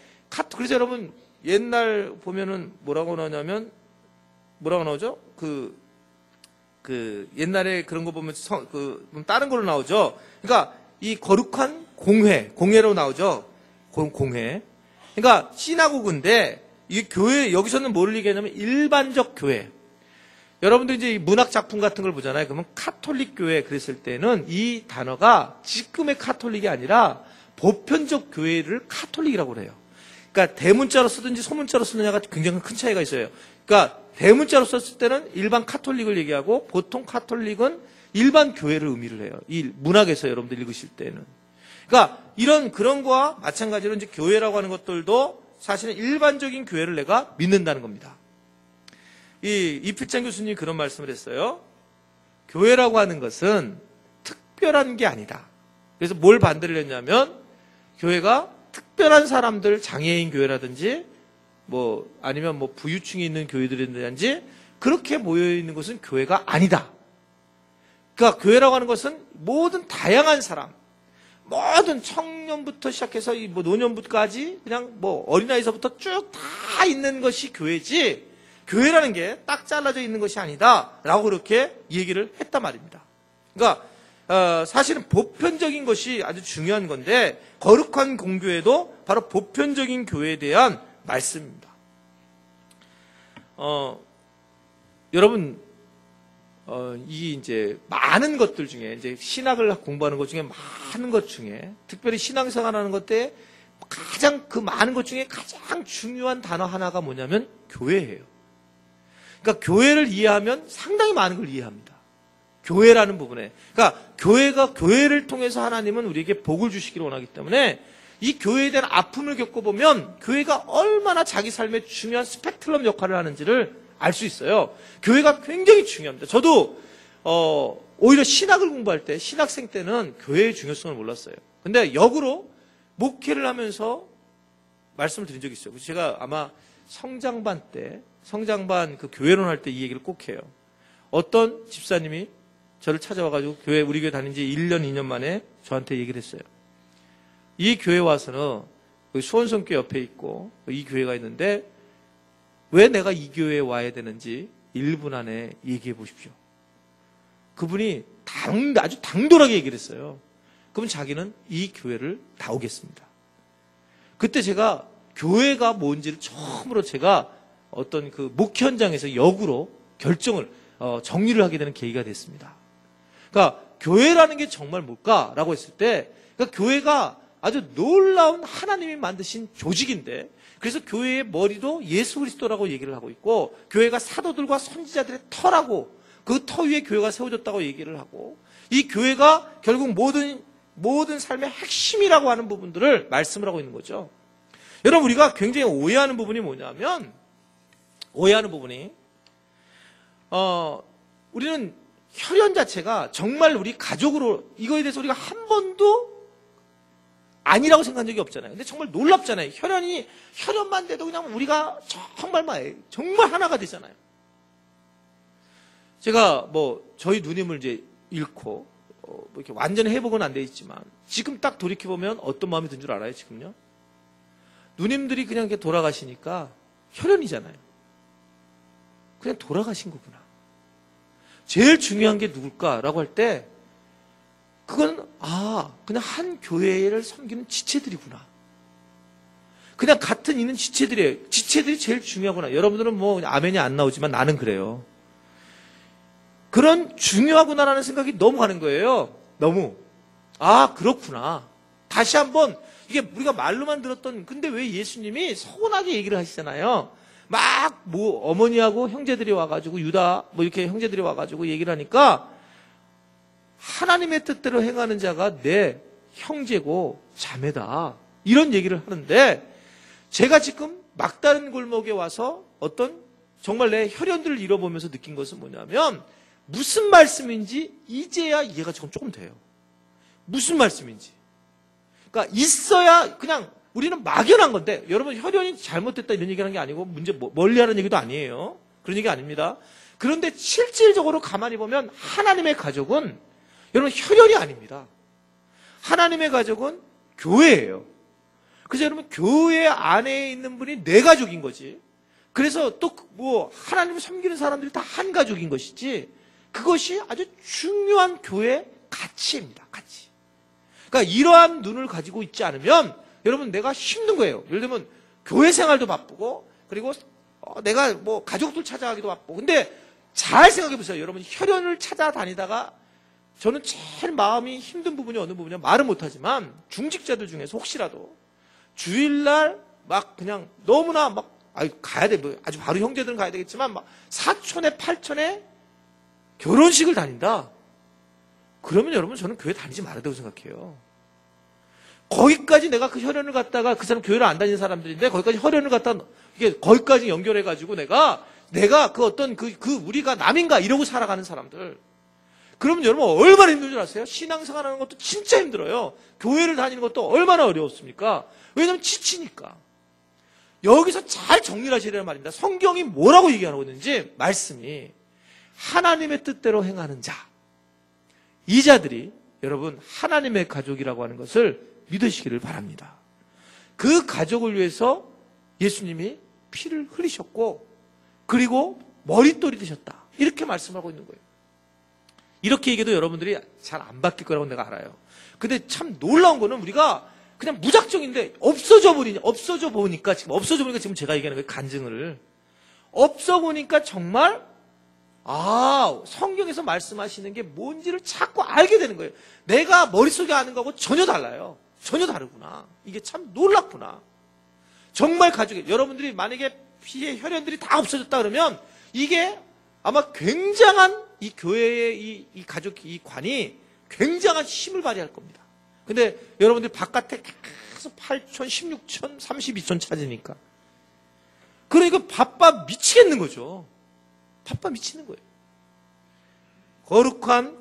그래서 여러분, 옛날 보면은 뭐라고 나오냐면, 뭐라고 나오죠? 옛날에 그런 거 보면 다른 걸로 나오죠? 그러니까 이 거룩한 공회로 나오죠? 공회. 그러니까 시나고그인데, 이 교회, 여기서는 뭐를 얘기하냐면 일반적 교회. 여러분들 이제 문학 작품 같은 걸 보잖아요. 그러면 카톨릭 교회 그랬을 때는 이 단어가 지금의 카톨릭이 아니라 보편적 교회를 카톨릭이라고 그래요. 그러니까 대문자로 쓰든지 소문자로 쓰느냐가 굉장히 큰 차이가 있어요. 그러니까 대문자로 썼을 때는 일반 카톨릭을 얘기하고 보통 카톨릭은 일반 교회를 의미를 해요. 이 문학에서 여러분들 읽으실 때는. 그러니까 그런 거와 마찬가지로 이제 교회라고 하는 것들도 사실은 일반적인 교회를 내가 믿는다는 겁니다. 이필장 교수님이 그런 말씀을 했어요. 교회라고 하는 것은 특별한 게 아니다. 그래서 뭘 반대를 했냐면 교회가 특별한 사람들, 장애인 교회라든지 아니면 부유층이 있는 교회들이든지 그렇게 모여 있는 것은 교회가 아니다. 그러니까 교회라고 하는 것은 모든 다양한 사람, 모든 청년부터 시작해서 노년부까지 그냥 어린아이서부터 쭉 다 있는 것이 교회지, 교회라는 게 딱 잘라져 있는 것이 아니다라고 그렇게 얘기를 했단 말입니다. 그러니까 사실은 보편적인 것이 아주 중요한 건데 거룩한 공교회도 바로 보편적인 교회에 대한 말씀입니다. 여러분 이제 많은 것들 중에 이제 신학을 공부하는 것 중에 많은 것 중에 특별히 신앙생활하는 것 때 가장 그 많은 것 중에 가장 중요한 단어 하나가 뭐냐면 교회예요. 그러니까 교회를 이해하면 상당히 많은 걸 이해합니다. 교회라는 부분에. 그러니까 교회를 통해서 하나님은 우리에게 복을 주시기를 원하기 때문에 이 교회에 대한 아픔을 겪어보면 교회가 얼마나 자기 삶에 중요한 스펙트럼 역할을 하는지를 알 수 있어요. 교회가 굉장히 중요합니다. 저도 오히려 신학을 공부할 때 신학생 때는 교회의 중요성을 몰랐어요. 근데 역으로 목회를 하면서 말씀을 드린 적이 있어요. 그래서 제가 아마 성장반 그 교회론 할 때 이 얘기를 꼭 해요. 어떤 집사님이 저를 찾아와가지고 우리 교회 다닌 지 1년, 2년 만에 저한테 얘기를 했어요. 이 교회 와서는 수원성교 옆에 있고 이 교회가 있는데 왜 내가 이 교회에 와야 되는지 1분 안에 얘기해 보십시오. 그분이 아주 당돌하게 얘기를 했어요. 그럼 자기는 이 교회를 나오겠습니다. 그때 제가 교회가 뭔지를 처음으로 제가 어떤 그 목회 현장에서 역으로 정리를 하게 되는 계기가 됐습니다. 그러니까 교회라는 게 정말 뭘까라고 했을 때, 그러니까 교회가 아주 놀라운 하나님이 만드신 조직인데, 그래서 교회의 머리도 예수 그리스도라고 얘기를 하고 있고, 교회가 사도들과 선지자들의 터라고, 그 터 위에 교회가 세워졌다고 얘기를 하고, 이 교회가 결국 모든 삶의 핵심이라고 하는 부분들을 말씀을 하고 있는 거죠. 여러분, 우리가 굉장히 오해하는 부분이 뭐냐면, 우리는 혈연 자체가 정말 우리 가족으로, 이거에 대해서 우리가 한 번도 아니라고 생각한 적이 없잖아요. 근데 정말 놀랍잖아요. 혈연만 돼도 그냥 우리가 정말 하나가 되잖아요. 제가 저희 누님을 이제 잃고, 이렇게 완전히 회복은 안 돼 있지만, 지금 딱 돌이켜보면 어떤 마음이 든 줄 알아요, 지금요? 누님들이 그냥 이렇게 돌아가시니까 혈연이잖아요. 그냥 돌아가신 거구나. 제일 중요한 게 누굴까라고 할 때, 그건 그냥 한 교회를 섬기는 지체들이구나. 그냥 같은 있는 지체들이에요. 지체들이 제일 중요하구나. 여러분들은 아멘이 안 나오지만 나는 그래요. 그런 중요하구나라는 생각이 너무 가는 거예요. 너무. 그렇구나. 다시 한번 이게 우리가 말로만 들었던, 근데 왜 예수님이 서운하게 얘기를 하시잖아요. 어머니하고 형제들이 와가지고 유다 이렇게 형제들이 와가지고 얘기를 하니까 하나님의 뜻대로 행하는 자가 내 형제고 자매다, 이런 얘기를 하는데, 제가 지금 막다른 골목에 와서 정말 내 혈연들을 잃어보면서 느낀 것은 뭐냐면, 무슨 말씀인지 이제야 이해가 조금 돼요. 무슨 말씀인지. 그러니까 있어야, 그냥 우리는 막연한 건데, 여러분 혈연이 잘못됐다 이런 얘기하는 게 아니고 문제 멀리하는 얘기도 아니에요. 그런 얘기 아닙니다. 그런데 실질적으로 가만히 보면 하나님의 가족은 여러분 혈연이 아닙니다. 하나님의 가족은 교회예요. 그래서 여러분 교회 안에 있는 분이 내 가족인 거지. 그래서 또 하나님을 섬기는 사람들이 다 한 가족인 것이지, 그것이 아주 중요한 교회의 가치입니다. 가치. 그러니까 이러한 눈을 가지고 있지 않으면 여러분 내가 힘든 거예요. 예를 들면 교회 생활도 바쁘고, 그리고 내가 가족들 찾아가기도 바쁘고. 근데 잘 생각해 보세요. 여러분 혈연을 찾아다니다가, 저는 제일 마음이 힘든 부분이 어느 부분이냐, 말은 못하지만 중직자들 중에서 혹시라도 주일날 막 그냥 너무나 막 가야 돼. 뭐 아주 바로 형제들은 가야 되겠지만 막 사촌에 팔촌에 결혼식을 다닌다. 그러면 여러분 저는 교회 다니지 말아야 되고 생각해요. 거기까지 내가 그 혈연을 갖다가 그 사람 교회를 안 다니는 사람들인데 거기까지 혈연을 갖다 이게 거기까지 연결해가지고 내가 그 어떤 그 우리가 남인가 이러고 살아가는 사람들. 그러면 여러분 얼마나 힘든 줄 아세요? 신앙생활하는 것도 진짜 힘들어요. 교회를 다니는 것도 얼마나 어려웠습니까? 왜냐면 지치니까. 여기서 잘 정리를 하셔야 되는 말입니다. 성경이 뭐라고 얘기하고 있는지 말씀이 하나님의 뜻대로 행하는 자. 이 자들이 여러분 하나님의 가족이라고 하는 것을 믿으시기를 바랍니다. 그 가족을 위해서 예수님이 피를 흘리셨고 그리고 머릿돌이 되셨다. 이렇게 말씀하고 있는 거예요. 이렇게 얘기해도 여러분들이 잘 안 바뀔 거라고 내가 알아요. 근데 참 놀라운 거는 우리가 그냥 무작정인데 없어져 보니까 지금 제가 얘기하는 거예요. 간증을. 없어 보니까 정말 성경에서 말씀하시는 게 뭔지를 자꾸 알게 되는 거예요. 내가 머릿속에 아는 거하고 전혀 달라요. 전혀 다르구나. 이게 참 놀랍구나. 정말 가족이 여러분들이 만약에 피의 혈연들이 다 없어졌다 그러면 이게 아마 굉장한 이 교회의 이 가족 이 관이 굉장한 힘을 발휘할 겁니다. 근데 여러분들이 바깥에 계속 8촌, 16촌, 32촌 찾으니까 그러니까 바빠 미치겠는 거죠. 바빠 미치는 거예요. 거룩한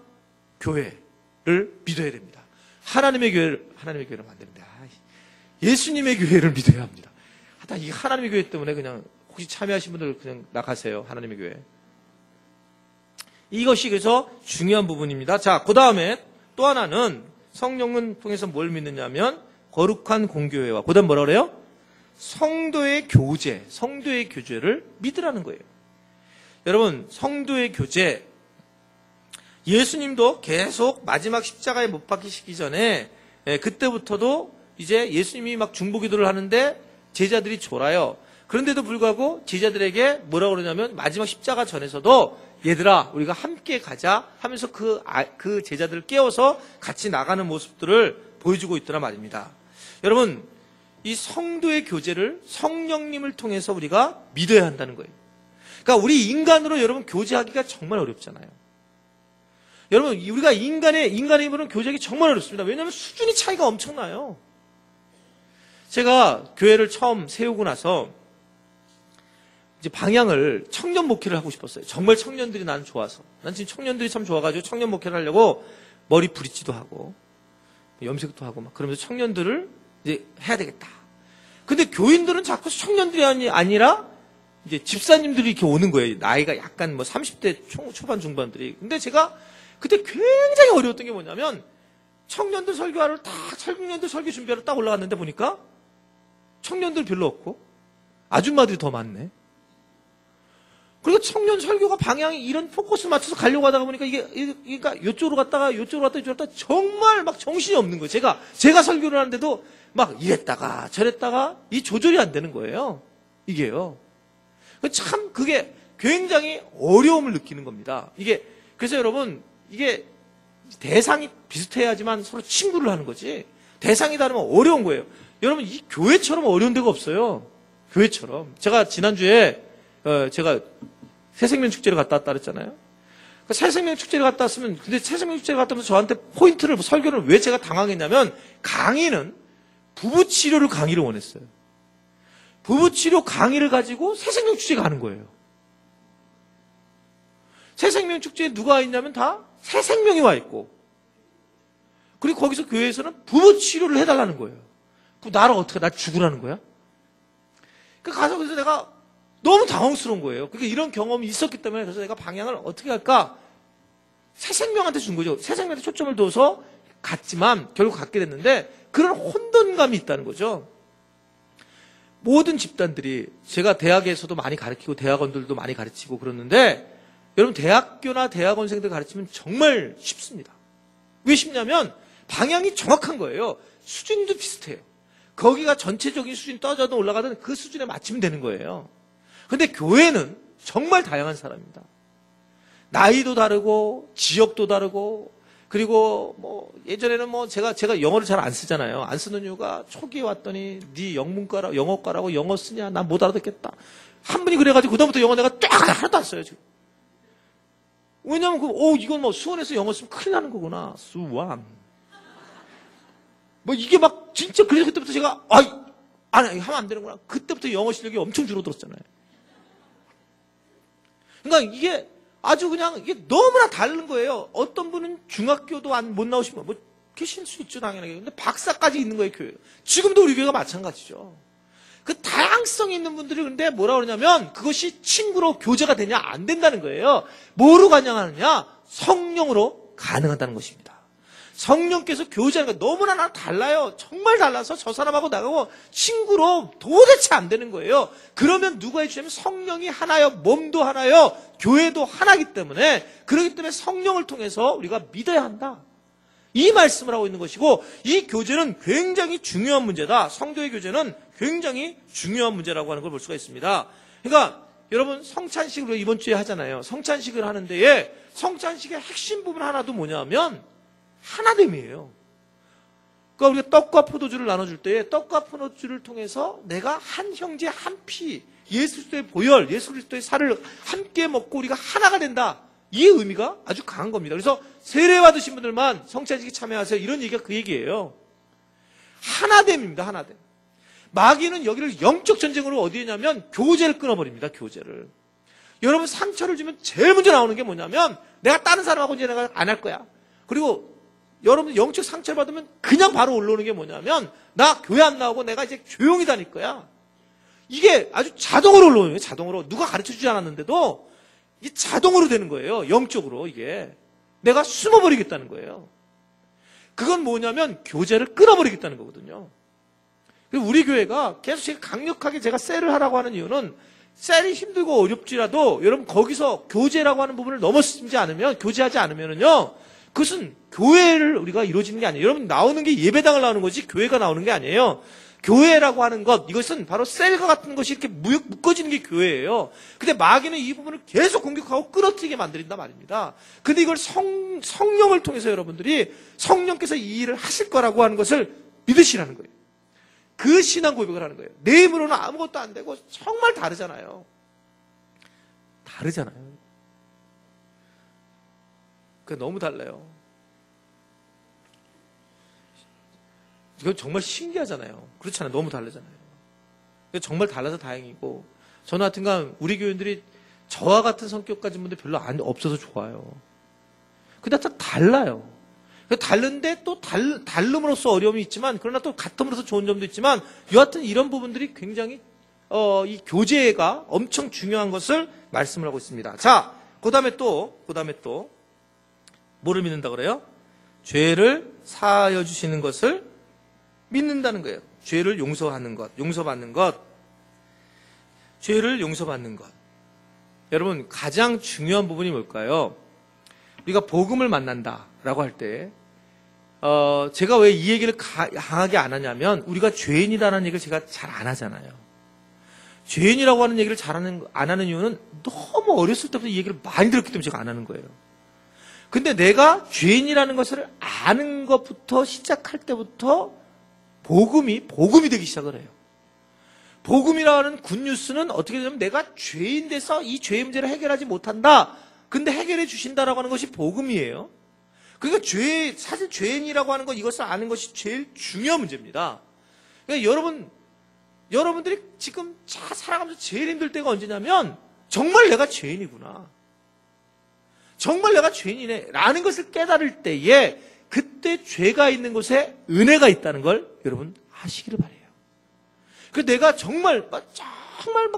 교회를 믿어야 됩니다. 하나님의 교회를 만드는데 예수님의 교회를 믿어야 합니다. 이 하나님의 교회 때문에 그냥 혹시 참여하신 분들 그냥 나가세요. 하나님의 교회. 이것이 그래서 중요한 부분입니다. 자, 그 다음에 또 하나는 성령을 통해서 뭘 믿느냐면 거룩한 공교회와 그 다음 뭐라 그래요? 성도의 교제를 믿으라는 거예요. 여러분, 성도의 교제, 예수님도 계속 마지막 십자가에 못 박히시기 전에 그때부터도 이제 예수님이 막 중보기도를 하는데 제자들이 졸아요. 그런데도 불구하고 제자들에게 뭐라고 그러냐면 마지막 십자가 전에서도 얘들아 우리가 함께 가자 하면서 그 제자들을 깨워서 같이 나가는 모습들을 보여주고 있더라 말입니다. 여러분, 이 성도의 교제를 성령님을 통해서 우리가 믿어야 한다는 거예요. 그러니까 우리 인간으로 여러분 교제하기가 정말 어렵잖아요. 여러분, 우리가 인간의 힘으로는 교제하기 정말 어렵습니다. 왜냐하면 수준이 차이가 엄청나요. 제가 교회를 처음 세우고 나서 이제 방향을 청년 목회를 하고 싶었어요. 정말 청년들이 나는 좋아서. 난 지금 청년들이 참 좋아가지고 청년 목회를 하려고 머리 브릿지도 하고 염색도 하고 막 그러면서 청년들을 이제 해야 되겠다. 근데 교인들은 자꾸 청년들이 아니라 이제 집사님들이 이렇게 오는 거예요. 나이가 약간 뭐 30대 초반 중반들이. 근데 제가 그때 굉장히 어려웠던 게 뭐냐면 청년들 설교하러 청년들 설교 준비하러 딱 올라갔는데 보니까 청년들 별로 없고 아줌마들이 더 많네. 그리고 청년 설교가 방향이 이런 포커스 맞춰서 가려고 하다가 보니까 그러니까 이쪽으로 갔다가 정말 막 정신이 없는 거예요. 제가 설교를 하는데도 막 이랬다가 저랬다가 이 조절이 안 되는 거예요. 이게요. 참 그게 굉장히 어려움을 느끼는 겁니다. 그래서 여러분 이게 대상이 비슷해야지만 서로 친구를 하는 거지 대상이 다르면 어려운 거예요. 여러분 이 교회처럼 어려운 데가 없어요. 교회처럼. 제가 지난주에 제가 새생명 축제를 갔다 왔다 그랬잖아요. 새생명 축제를 갔다 왔으면 근데 새생명 축제를 갔다 오면서 저한테 포인트를 설교를 왜 제가 당황했냐면 강의는 부부치료를 강의를 원했어요. 부부치료 강의를 가지고 새생명 축제가 가는 거예요. 새생명 축제에 누가 와 있냐면 다 새생명이 와 있고 그리고 거기서 교회에서는 부부치료를 해달라는 거예요. 나를 어떻게 나 죽으라는 거야? 가서 그래서 내가 너무 당황스러운 거예요. 그러니까 이런 경험이 있었기 때문에 그래서 내가 방향을 어떻게 할까? 새생명한테 준 거죠. 새생명한테 초점을 둬서 갔지만 결국 갖게 됐는데 그런 혼돈감이 있다는 거죠. 모든 집단들이 제가 대학에서도 많이 가르치고 대학원들도 많이 가르치고 그러는데 여러분 대학교나 대학원생들 가르치면 정말 쉽습니다. 왜 쉽냐면 방향이 정확한 거예요. 수준도 비슷해요. 거기가 전체적인 수준이 떨어져도 올라가든 그 수준에 맞추면 되는 거예요. 근데 교회는 정말 다양한 사람입니다. 나이도 다르고 지역도 다르고 그리고 뭐 예전에는 뭐 제가 영어를 잘 안 쓰잖아요. 안 쓰는 이유가 초기에 왔더니 네 영어과라고 영어 쓰냐? 난 못 알아듣겠다. 한 분이 그래가지고 그다음부터 영어 내가 쫙 하나도 안 써요 지금. 왜냐면 이건 뭐 수원에서 영어 쓰면 큰일 나는 거구나. 수원. 뭐 이게 막 진짜 그래서 그때부터 제가 하면 안 되는구나. 그때부터 영어 실력이 엄청 줄어들었잖아요. 그러니까 이게 아주 그냥 이게 너무나 다른 거예요. 어떤 분은 중학교도 못 나오시면 뭐 계실 수 있죠 당연하게. 근데 박사까지 있는 거예요 교회. 지금도 우리 교회가 마찬가지죠. 그 다양성이 있는 분들이 근데 뭐라 그러냐면 그것이 친구로 교제가 되냐 안 된다는 거예요. 뭐로 가능하느냐? 성령으로 가능하다는 것입니다. 성령께서 교제하는 거 너무나 달라요. 정말 달라서 저 사람하고 나가고 친구로 도대체 안 되는 거예요. 그러면 누가 해주냐면 성령이 하나요. 몸도 하나요. 교회도 하나이기 때문에 그렇기 때문에 성령을 통해서 우리가 믿어야 한다. 이 말씀을 하고 있는 것이고 이 교제는 굉장히 중요한 문제다. 성도의 교제는 굉장히 중요한 문제라고 하는 걸 볼 수가 있습니다. 그러니까 여러분 성찬식을 이번 주에 하잖아요. 성찬식을 하는 데에 성찬식의 핵심 부분 하나도 뭐냐면 하나됨이에요. 그러니까 우리가 떡과 포도주를 나눠줄 때에 떡과 포도주를 통해서 내가 한 형제 한 피, 예수 그리스도의 보혈, 예수 그리스도의 살을 함께 먹고 우리가 하나가 된다. 이 의미가 아주 강한 겁니다. 그래서 세례 받으신 분들만 성찬식에 참여하세요. 이런 얘기가 그 얘기예요. 하나됨입니다. 하나됨. 마귀는 여기를 영적 전쟁으로 어디에 있냐면 교제를 끊어버립니다. 교제를. 여러분 상처를 주면 제일 먼저 나오는 게 뭐냐면 내가 다른 사람하고 이제 내가 안 할 거야. 그리고 여러분 영적 상처를 받으면 그냥 바로 올라오는 게 뭐냐면 나 교회 안 나오고 내가 이제 조용히 다닐 거야. 이게 아주 자동으로 올라오는 거예요. 자동으로. 누가 가르쳐주지 않았는데도 이게 자동으로 되는 거예요. 영적으로 이게. 내가 숨어버리겠다는 거예요. 그건 뭐냐면 교제를 끊어버리겠다는 거거든요. 그리고 우리 교회가 계속 제일 강력하게 제가 셀을 하라고 하는 이유는 셀이 힘들고 어렵지라도 여러분 거기서 교제라고 하는 부분을 넘어서지 않으면 교제하지 않으면은요 그것은 교회를 우리가 이루어지는 게 아니에요. 여러분 나오는 게 예배당을 나오는 거지 교회가 나오는 게 아니에요. 교회라고 하는 것 이것은 바로 셀과 같은 것이 이렇게 묶어지는 게 교회예요. 근데 마귀는 이 부분을 계속 공격하고 끌어들이게 만든단 말입니다. 근데 이걸 성령을 통해서 여러분들이 성령께서 이 일을 하실 거라고 하는 것을 믿으시라는 거예요. 그 신앙 고백을 하는 거예요. 내 힘으로는 아무것도 안 되고 정말 다르잖아요. 다르잖아요. 그러니까 너무 달라요. 이건 정말 신기하잖아요. 그렇잖아요. 너무 다르잖아요. 정말 달라서 다행이고 저는 하여튼간 우리 교인들이 저와 같은 성격 가진 분들 별로 없어서 좋아요. 근데 다 달라요. 다른데 또 다름으로써 어려움이 있지만 그러나 또 같음으로써 좋은 점도 있지만 여하튼 이런 부분들이 굉장히 이 교제가 엄청 중요한 것을 말씀을 하고 있습니다. 자, 그 다음에 또 뭐를 믿는다 그래요? 죄를 사하여 주시는 것을 믿는다는 거예요. 죄를 용서하는 것, 용서받는 것, 죄를 용서받는 것. 여러분 가장 중요한 부분이 뭘까요? 우리가 복음을 만난다라고 할 때 제가 왜 이 얘기를 강하게 안 하냐면 우리가 죄인이라는 얘기를 제가 잘 안 하잖아요. 죄인이라고 하는 얘기를 안 하는 이유는 너무 어렸을 때부터 이 얘기를 많이 들었기 때문에 제가 안 하는 거예요. 근데 내가 죄인이라는 것을 아는 것부터 시작할 때부터 복음이 되기 시작을 해요. 복음이라는 굿뉴스는 어떻게 되냐면 내가 죄인 돼서 이 죄의 문제를 해결하지 못한다. 근데 해결해 주신다라고 하는 것이 복음이에요. 그러니까 사실 죄인이라고 하는 것 이것을 아는 것이 제일 중요한 문제입니다. 그러니까 여러분들이 지금 살아가면서 제일 힘들 때가 언제냐면 정말 내가 죄인이구나. 정말 내가 죄인이네 라는 것을 깨달을 때에 그때 죄가 있는 곳에 은혜가 있다는 걸 여러분 아시기를 바라요. 그 내가 정말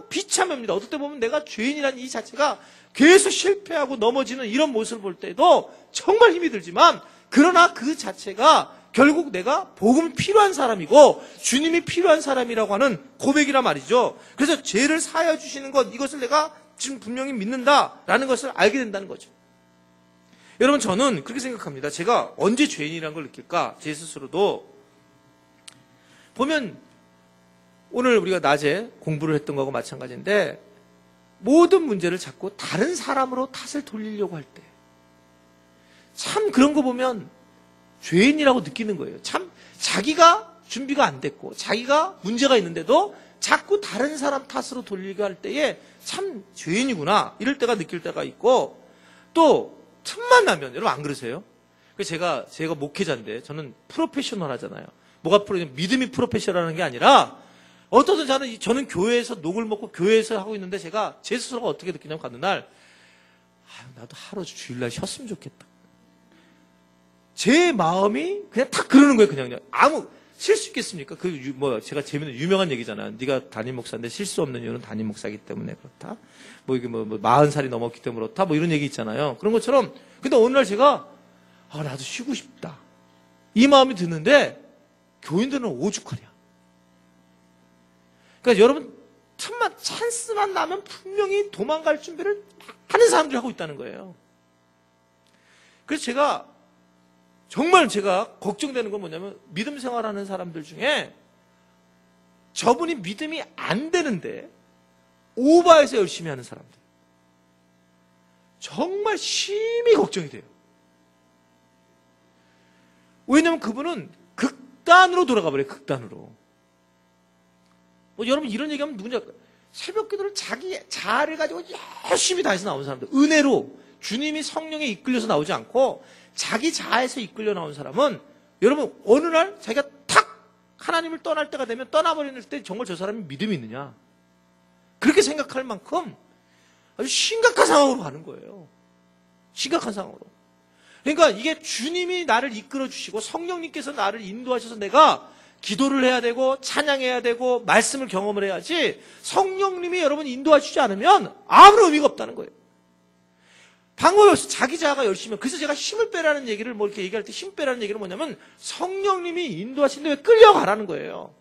비참합니다. 어떨 때 보면 내가 죄인이라는 이 자체가 계속 실패하고 넘어지는 이런 모습을 볼 때도 정말 힘이 들지만 그러나 그 자체가 결국 내가 복음이 필요한 사람이고 주님이 필요한 사람이라고 하는 고백이란 말이죠. 그래서 죄를 사하여 주시는 것 이것을 내가 지금 분명히 믿는다라는 것을 알게 된다는 거죠. 여러분 저는 그렇게 생각합니다. 제가 언제 죄인이라는 걸 느낄까? 제 스스로도 보면 오늘 우리가 낮에 공부를 했던 거하고 마찬가지인데 모든 문제를 자꾸 다른 사람으로 탓을 돌리려고 할 때 참 그런 거 보면 죄인이라고 느끼는 거예요. 참 자기가 준비가 안 됐고 자기가 문제가 있는데도 자꾸 다른 사람 탓으로 돌리게 할 때에 참 죄인이구나 이럴 때가 느낄 때가 있고, 또 틈만 나면, 여러분 안 그러세요? 제가 목회자인데 저는 프로페셔널 하잖아요. 뭐가 믿음이 프로페셔널하는 게 아니라 어떠든 저는 교회에서 녹을 먹고 교회에서 하고 있는데 제가 제 스스로가 어떻게 느끼냐면 가는 날 나도 하루 주일날 쉬었으면 좋겠다. 제 마음이 그냥 딱 그러는 거예요. 그냥 아무 실수 있겠습니까? 제가 재밌는 유명한 얘기잖아요. 네가 담임 목사인데 실수 없는 이유는 담임 목사이기 때문에 그렇다. 이게 40살이 넘었기 때문에 그렇다. 이런 얘기 있잖아요. 그런 것처럼. 근데 어느 날 제가 나도 쉬고 싶다. 이 마음이 드는데 교인들은 오죽하냐. 그러니까 여러분 찬스만 나면 분명히 도망갈 준비를 하는 사람들이 하고 있다는 거예요. 그래서 정말 제가 걱정되는 건 뭐냐면 믿음 생활하는 사람들 중에 저분이 믿음이 안 되는데 오바해서 열심히 하는 사람들. 정말 심히 걱정이 돼요. 왜냐면 그분은 극단으로 돌아가 버려요. 극단으로. 여러분 이런 얘기하면 누군지 알까요? 새벽 기도를 자기 자아를 가지고 열심히 다해서 나온 사람들. 은혜로 주님이 성령에 이끌려서 나오지 않고 자기 자아에서 이끌려 나온 사람은 여러분 어느 날 자기가 탁 하나님을 떠날 때가 되면 떠나버리는 때 정말 저 사람이 믿음이 있느냐 그렇게 생각할 만큼 아주 심각한 상황으로 가는 거예요. 심각한 상황으로. 그러니까 이게 주님이 나를 이끌어 주시고 성령님께서 나를 인도하셔서 내가 기도를 해야 되고 찬양해야 되고 말씀을 경험을 해야지, 성령님이 여러분 인도하시지 않으면 아무런 의미가 없다는 거예요. 방법이 없어. 자기 자아가 열심히. 그래서 제가 힘을 빼라는 얘기를 이렇게 얘기할 때 힘 빼라는 얘기는 뭐냐면 성령님이 인도하시는데 왜 끌려가라는 거예요.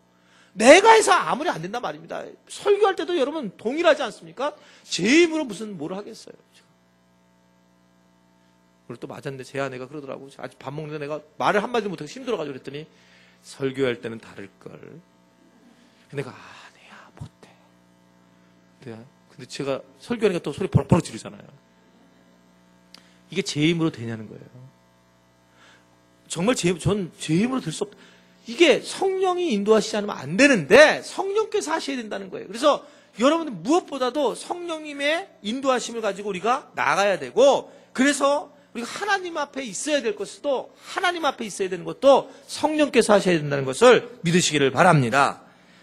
내가 해서 아무리 안 된단 말입니다. 설교할 때도 여러분 동일하지 않습니까? 제 힘으로 무슨 뭐를 하겠어요. 그리고 또 맞았는데 제 아내가 그러더라고. 아직 밥 먹는데 내가 말을 한마디도 못하고 힘들어가지고 그랬더니 설교할 때는 다를걸. 근데 내가 내가 못해. 근데 제가 설교하니까 또 소리 버럭버럭 지르잖아요. 이게 제 힘으로 되냐는 거예요. 정말 전 제 힘으로 될 수 없다. 이게 성령이 인도하시지 않으면 안 되는데 성령께서 하셔야 된다는 거예요. 그래서 여러분들 무엇보다도 성령님의 인도하심을 가지고 우리가 나가야 되고, 그래서 우리가 하나님 앞에 있어야 될 것도, 하나님 앞에 있어야 되는 것도 성령께서 하셔야 된다는 것을 믿으시기를 바랍니다.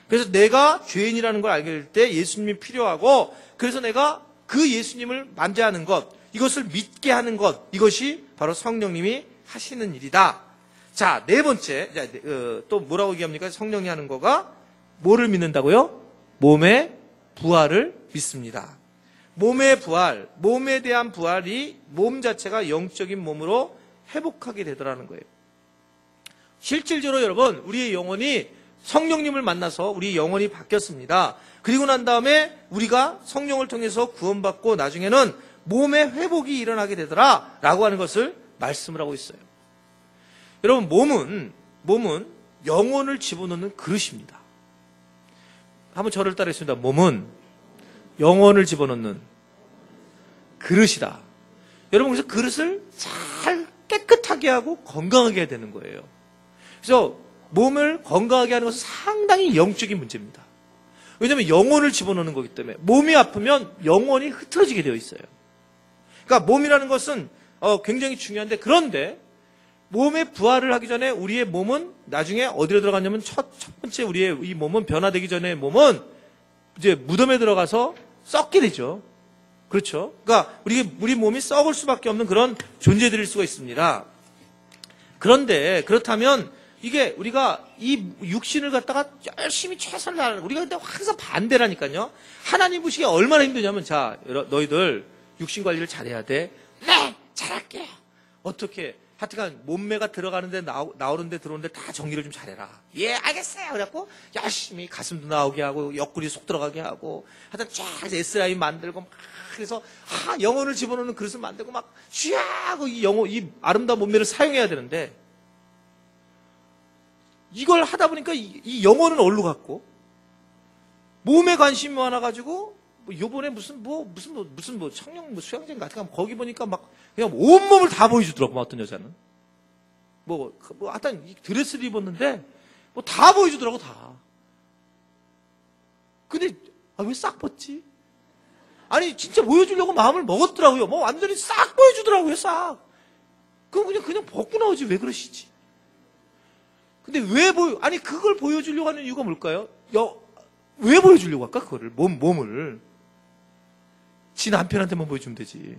그래서 내가 죄인이라는 걸 알게 될 때 예수님이 필요하고, 그래서 내가 그 예수님을 만져하는 것, 이것을 믿게 하는 것, 이것이 바로 성령님이 하시는 일이다. 자, 네 번째, 또 뭐라고 얘기합니까? 성령이 하는 거가 뭐를 믿는다고요? 몸의 부활을 믿습니다. 몸의 부활, 몸에 대한 부활이 몸 자체가 영적인 몸으로 회복하게 되더라는 거예요. 실질적으로 여러분, 우리의 영혼이 성령님을 만나서 우리 영혼이 바뀌었습니다. 그리고 난 다음에 우리가 성령을 통해서 구원받고 나중에는 몸의 회복이 일어나게 되더라 라고 하는 것을 말씀을 하고 있어요. 여러분 몸은 영혼을 집어넣는 그릇입니다. 한번 저를 따르겠습니다. 몸은 영혼을 집어넣는 그릇이다. 여러분 그래서 그릇을 잘 깨끗하게 하고 건강하게 해야 되는 거예요. 그래서 몸을 건강하게 하는 것은 상당히 영적인 문제입니다. 왜냐하면 영혼을 집어넣는 거기 때문에 몸이 아프면 영혼이 흐트러지게 되어 있어요. 그러니까 몸이라는 것은 굉장히 중요한데, 그런데 몸의 부활을 하기 전에 우리의 몸은 나중에 어디로 들어갔냐면 첫 번째 우리의 이 몸은 변화되기 전에 몸은 이제 무덤에 들어가서 썩게 되죠. 그렇죠? 그러니까 우리 몸이 썩을 수밖에 없는 그런 존재들일 수가 있습니다. 그런데 그렇다면 이게 우리가 이 육신을 갖다가 열심히 최선을 다하는, 우리가 근데 항상 반대라니까요. 하나님 보시기에 얼마나 힘드냐면, 자, 너희들 육신 관리를 잘해야 돼. 네, 잘할게요. 어떻게? 하여튼간 몸매가 들어가는데 나오는데 들어오는데 다 정리를 좀 잘해라. 예, 알겠어요. 그래갖고 열심히 가슴도 나오게 하고 옆구리 속 들어가게 하고 하여튼 쫙 S라인 만들고 막, 그래서 영혼을 집어넣는 그릇을 만들고 막 쥐하고 이 아름다운 몸매를 사용해야 되는데, 이걸 하다 보니까 이 영혼은 어디로 갔고 몸에 관심이 많아가지고 뭐 요번에 무슨 청년 수영장 같은 거 거기 보니까 막 그냥 온몸을 다 보여주더라고, 어떤 여자는. 하여튼 드레스를 입었는데 뭐 다 보여주더라고, 다. 근데 왜 싹 벗지? 아니 진짜 보여주려고 마음을 먹었더라고요. 뭐 완전히 싹 보여주더라고요, 싹. 그럼 그냥 벗고 나오지, 왜 그러시지? 근데 아니 그걸 보여주려고 하는 이유가 뭘까요? 왜 보여주려고 할까, 그거를? 몸을. 지 남편한테만 보여주면 되지.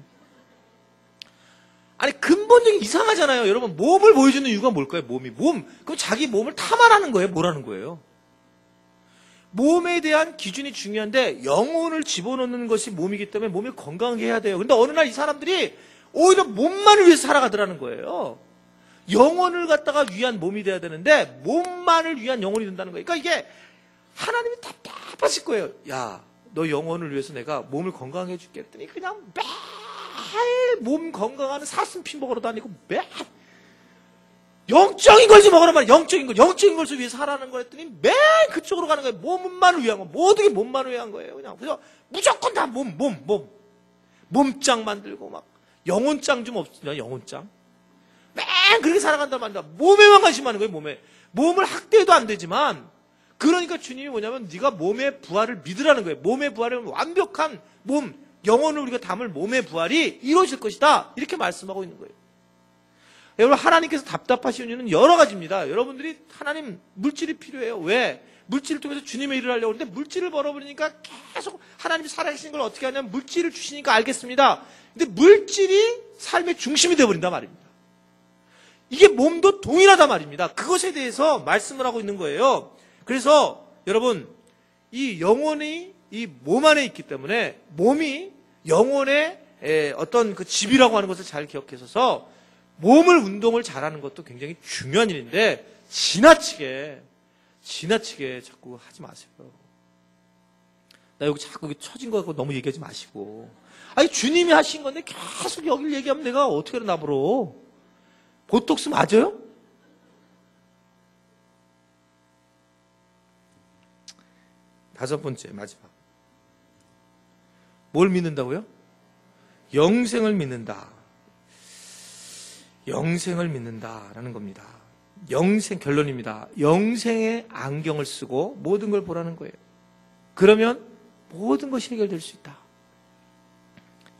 아니 근본적인 이상하잖아요. 여러분, 몸을 보여주는 이유가 뭘까요? 그럼 자기 몸을 탐하라는 거예요? 뭐라는 거예요? 몸에 대한 기준이 중요한데 영혼을 집어넣는 것이 몸이기 때문에 몸을 건강하게 해야 돼요. 근데 어느 날 이 사람들이 오히려 몸만을 위해서 살아가더라는 거예요. 영혼을 갖다가 위한 몸이 돼야 되는데 몸만을 위한 영혼이 된다는 거예요. 그러니까 이게 하나님이 답답하실 거예요. 야, 너 영혼을 위해서 내가 몸을 건강하게 해줄게 했더니 그냥 매일 몸 건강하는 사슴피 먹으러 다니고 매일 영적인 걸 좀 먹으란 말이야. 영적인 것을 위해서 하라는 거 했더니 매일 그쪽으로 가는 거예요. 몸만을 위한 거. 모든 게 몸만을 위한 거예요. 그래서 무조건 다 몸짱 만들고 막 영혼짱 좀 없으냐, 영혼짱. 매일 그렇게 살아간단 말이야. 몸에만 관심하는 거예요, 몸에. 몸을 학대해도 안 되지만, 그러니까 주님이 뭐냐면 네가 몸의 부활을 믿으라는 거예요. 몸의 부활은 완벽한 몸, 영혼을 우리가 담을 몸의 부활이 이루어질 것이다. 이렇게 말씀하고 있는 거예요. 여러분, 하나님께서 답답하신 이유는 여러 가지입니다. 여러분들이 하나님 물질이 필요해요. 왜? 물질을 통해서 주님의 일을 하려고 하는데 물질을 벌어버리니까 계속 하나님이 살아계신 걸 어떻게 하냐면 물질을 주시니까 알겠습니다. 근데 물질이 삶의 중심이 되어버린단 말입니다. 이게 몸도 동일하단 말입니다. 그것에 대해서 말씀을 하고 있는 거예요. 그래서 여러분, 이 영혼이 이 몸 안에 있기 때문에 몸이 영혼의 어떤 그 집이라고 하는 것을 잘 기억해서 몸을 운동을 잘하는 것도 굉장히 중요한 일인데 지나치게 자꾸 하지 마세요. 나 여기 자꾸 처진 거 갖고 너무 얘기하지 마시고. 아니 주님이 하신 건데 계속 여기를 얘기하면 내가 어떻게 나불어? 보톡스 맞아요? 다섯 번째, 마지막. 뭘 믿는다고요? 영생을 믿는다. 영생을 믿는다라는 겁니다. 영생, 결론입니다. 영생의 안경을 쓰고 모든 걸 보라는 거예요. 그러면 모든 것이 해결될 수 있다.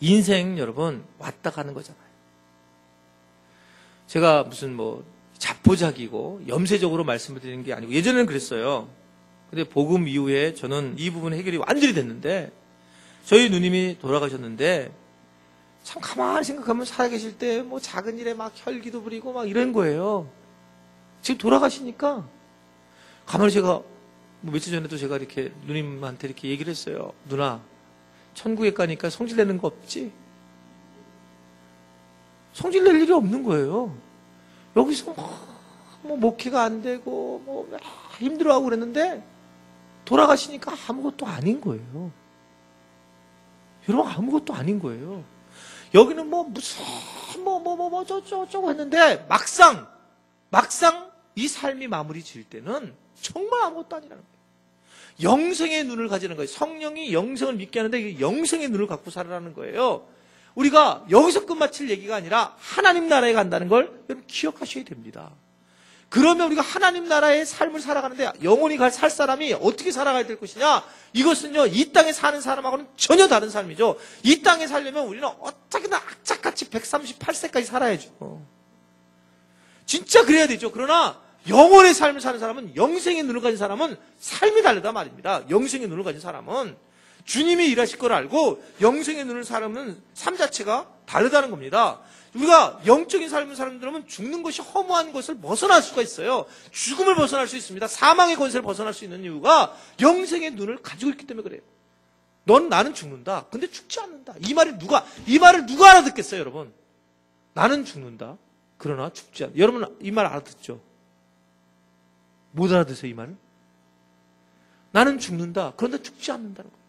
인생 여러분 왔다 가는 거잖아요. 제가 무슨 자포자기고 염세적으로 말씀을 드리는 게 아니고 예전에는 그랬어요. 근데 복음 이후에 저는 이 부분 해결이 완전히 됐는데 저희 누님이 돌아가셨는데 참 가만히 생각하면 살아계실 때 작은 일에 막 혈기도 부리고 막 이런 거예요. 지금 돌아가시니까 가만히 제가 며칠 전에도 제가 이렇게 누님한테 이렇게 얘기를 했어요. 누나, 천국에 가니까 성질 내는 거 없지? 성질 낼 일이 없는 거예요. 여기서 목회가 안 되고 힘들어하고 그랬는데 돌아가시니까 아무것도 아닌 거예요. 여러분, 아무것도 아닌 거예요. 여기는 저쩌고 했는데 막상 이 삶이 마무리 지을 때는 정말 아무것도 아니라는 거예요. 영생의 눈을 가지는 거예요. 성령이 영생을 믿게 하는데 영생의 눈을 갖고 살아라는 거예요. 우리가 여기서 끝마칠 얘기가 아니라 하나님 나라에 간다는 걸 여러분 기억하셔야 됩니다. 그러면 우리가 하나님 나라의 삶을 살아가는데 영원히 살 사람이 어떻게 살아가야 될 것이냐? 이것은요, 이 땅에 사는 사람하고는 전혀 다른 삶이죠. 이 땅에 살려면 우리는 어떻게든 악착같이 138세까지 살아야죠. 진짜 그래야 되죠. 그러나 영원의 삶을 사는 사람은, 영생의 눈을 가진 사람은 삶이 다르다 말입니다. 영생의 눈을 가진 사람은 주님이 일하실 걸 알고 영생의 눈을 사람은 삶 자체가 다르다는 겁니다. 우리가 영적인 삶을 사는 사람은 죽는 것이 허무한 것을 벗어날 수가 있어요. 죽음을 벗어날 수 있습니다. 사망의 권세를 벗어날 수 있는 이유가 영생의 눈을 가지고 있기 때문에 그래요. 나는 죽는다. 근데 죽지 않는다. 이 말을 누가 알아듣겠어요, 여러분? 나는 죽는다. 그러나 죽지 않는다. 여러분, 이 말 알아듣죠? 못 알아듣어요, 이 말을? 나는 죽는다. 그런데 죽지 않는다는 거예요.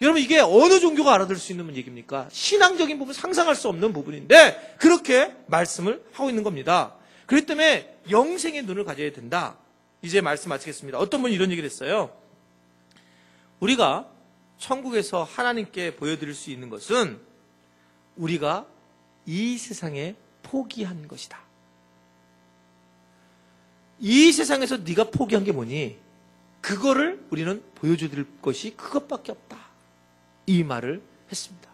여러분, 이게 어느 종교가 알아들 수 있는 얘기입니까? 신앙적인 부분, 상상할 수 없는 부분인데 그렇게 말씀을 하고 있는 겁니다. 그렇기 때문에 영생의 눈을 가져야 된다. 이제 말씀 마치겠습니다. 어떤 분이 이런 얘기를 했어요. 우리가 천국에서 하나님께 보여드릴 수 있는 것은 우리가 이 세상에 포기한 것이다. 이 세상에서 네가 포기한 게 뭐니? 그거를 우리는 보여줄 것이 그것밖에 없다. 이 말을 했습니다.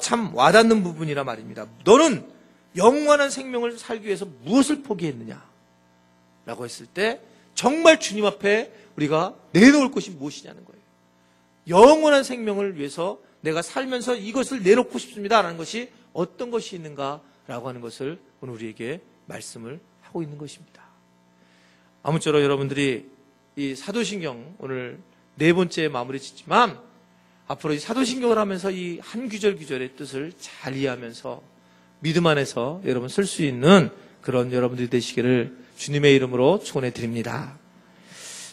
참 와닿는 부분이라 말입니다. 너는 영원한 생명을 살기 위해서 무엇을 포기했느냐? 라고 했을 때 정말 주님 앞에 우리가 내놓을 것이 무엇이냐는 거예요. 영원한 생명을 위해서 내가 살면서 이것을 내놓고 싶습니다. 라는 것이 어떤 것이 있는가라고 하는 것을 오늘 우리에게 말씀을 하고 있는 것입니다. 아무쪼록 여러분들이 이 사도신경 오늘 4번째 마무리 짓지만 앞으로 이 사도신경을 하면서 이 한 구절 구절의 뜻을 잘 이해하면서 믿음 안에서 여러분 쓸 수 있는 그런 여러분들이 되시기를 주님의 이름으로 축원해 드립니다.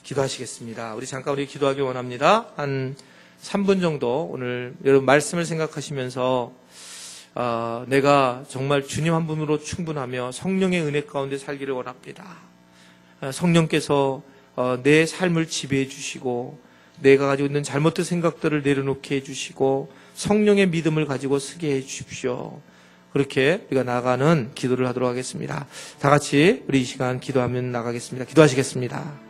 기도하시겠습니다. 우리 잠깐 기도하기 원합니다. 한 3분 정도 오늘 여러분 말씀을 생각하시면서 내가 정말 주님 한 분으로 충분하며 성령의 은혜 가운데 살기를 원합니다. 성령께서 내 삶을 지배해 주시고 내가 가지고 있는 잘못된 생각들을 내려놓게 해주시고 성령의 믿음을 가지고 서게 해주십시오. 그렇게 우리가 나가는 기도를 하도록 하겠습니다. 다 같이 우리 이 시간 기도하면 나가겠습니다. 기도하시겠습니다.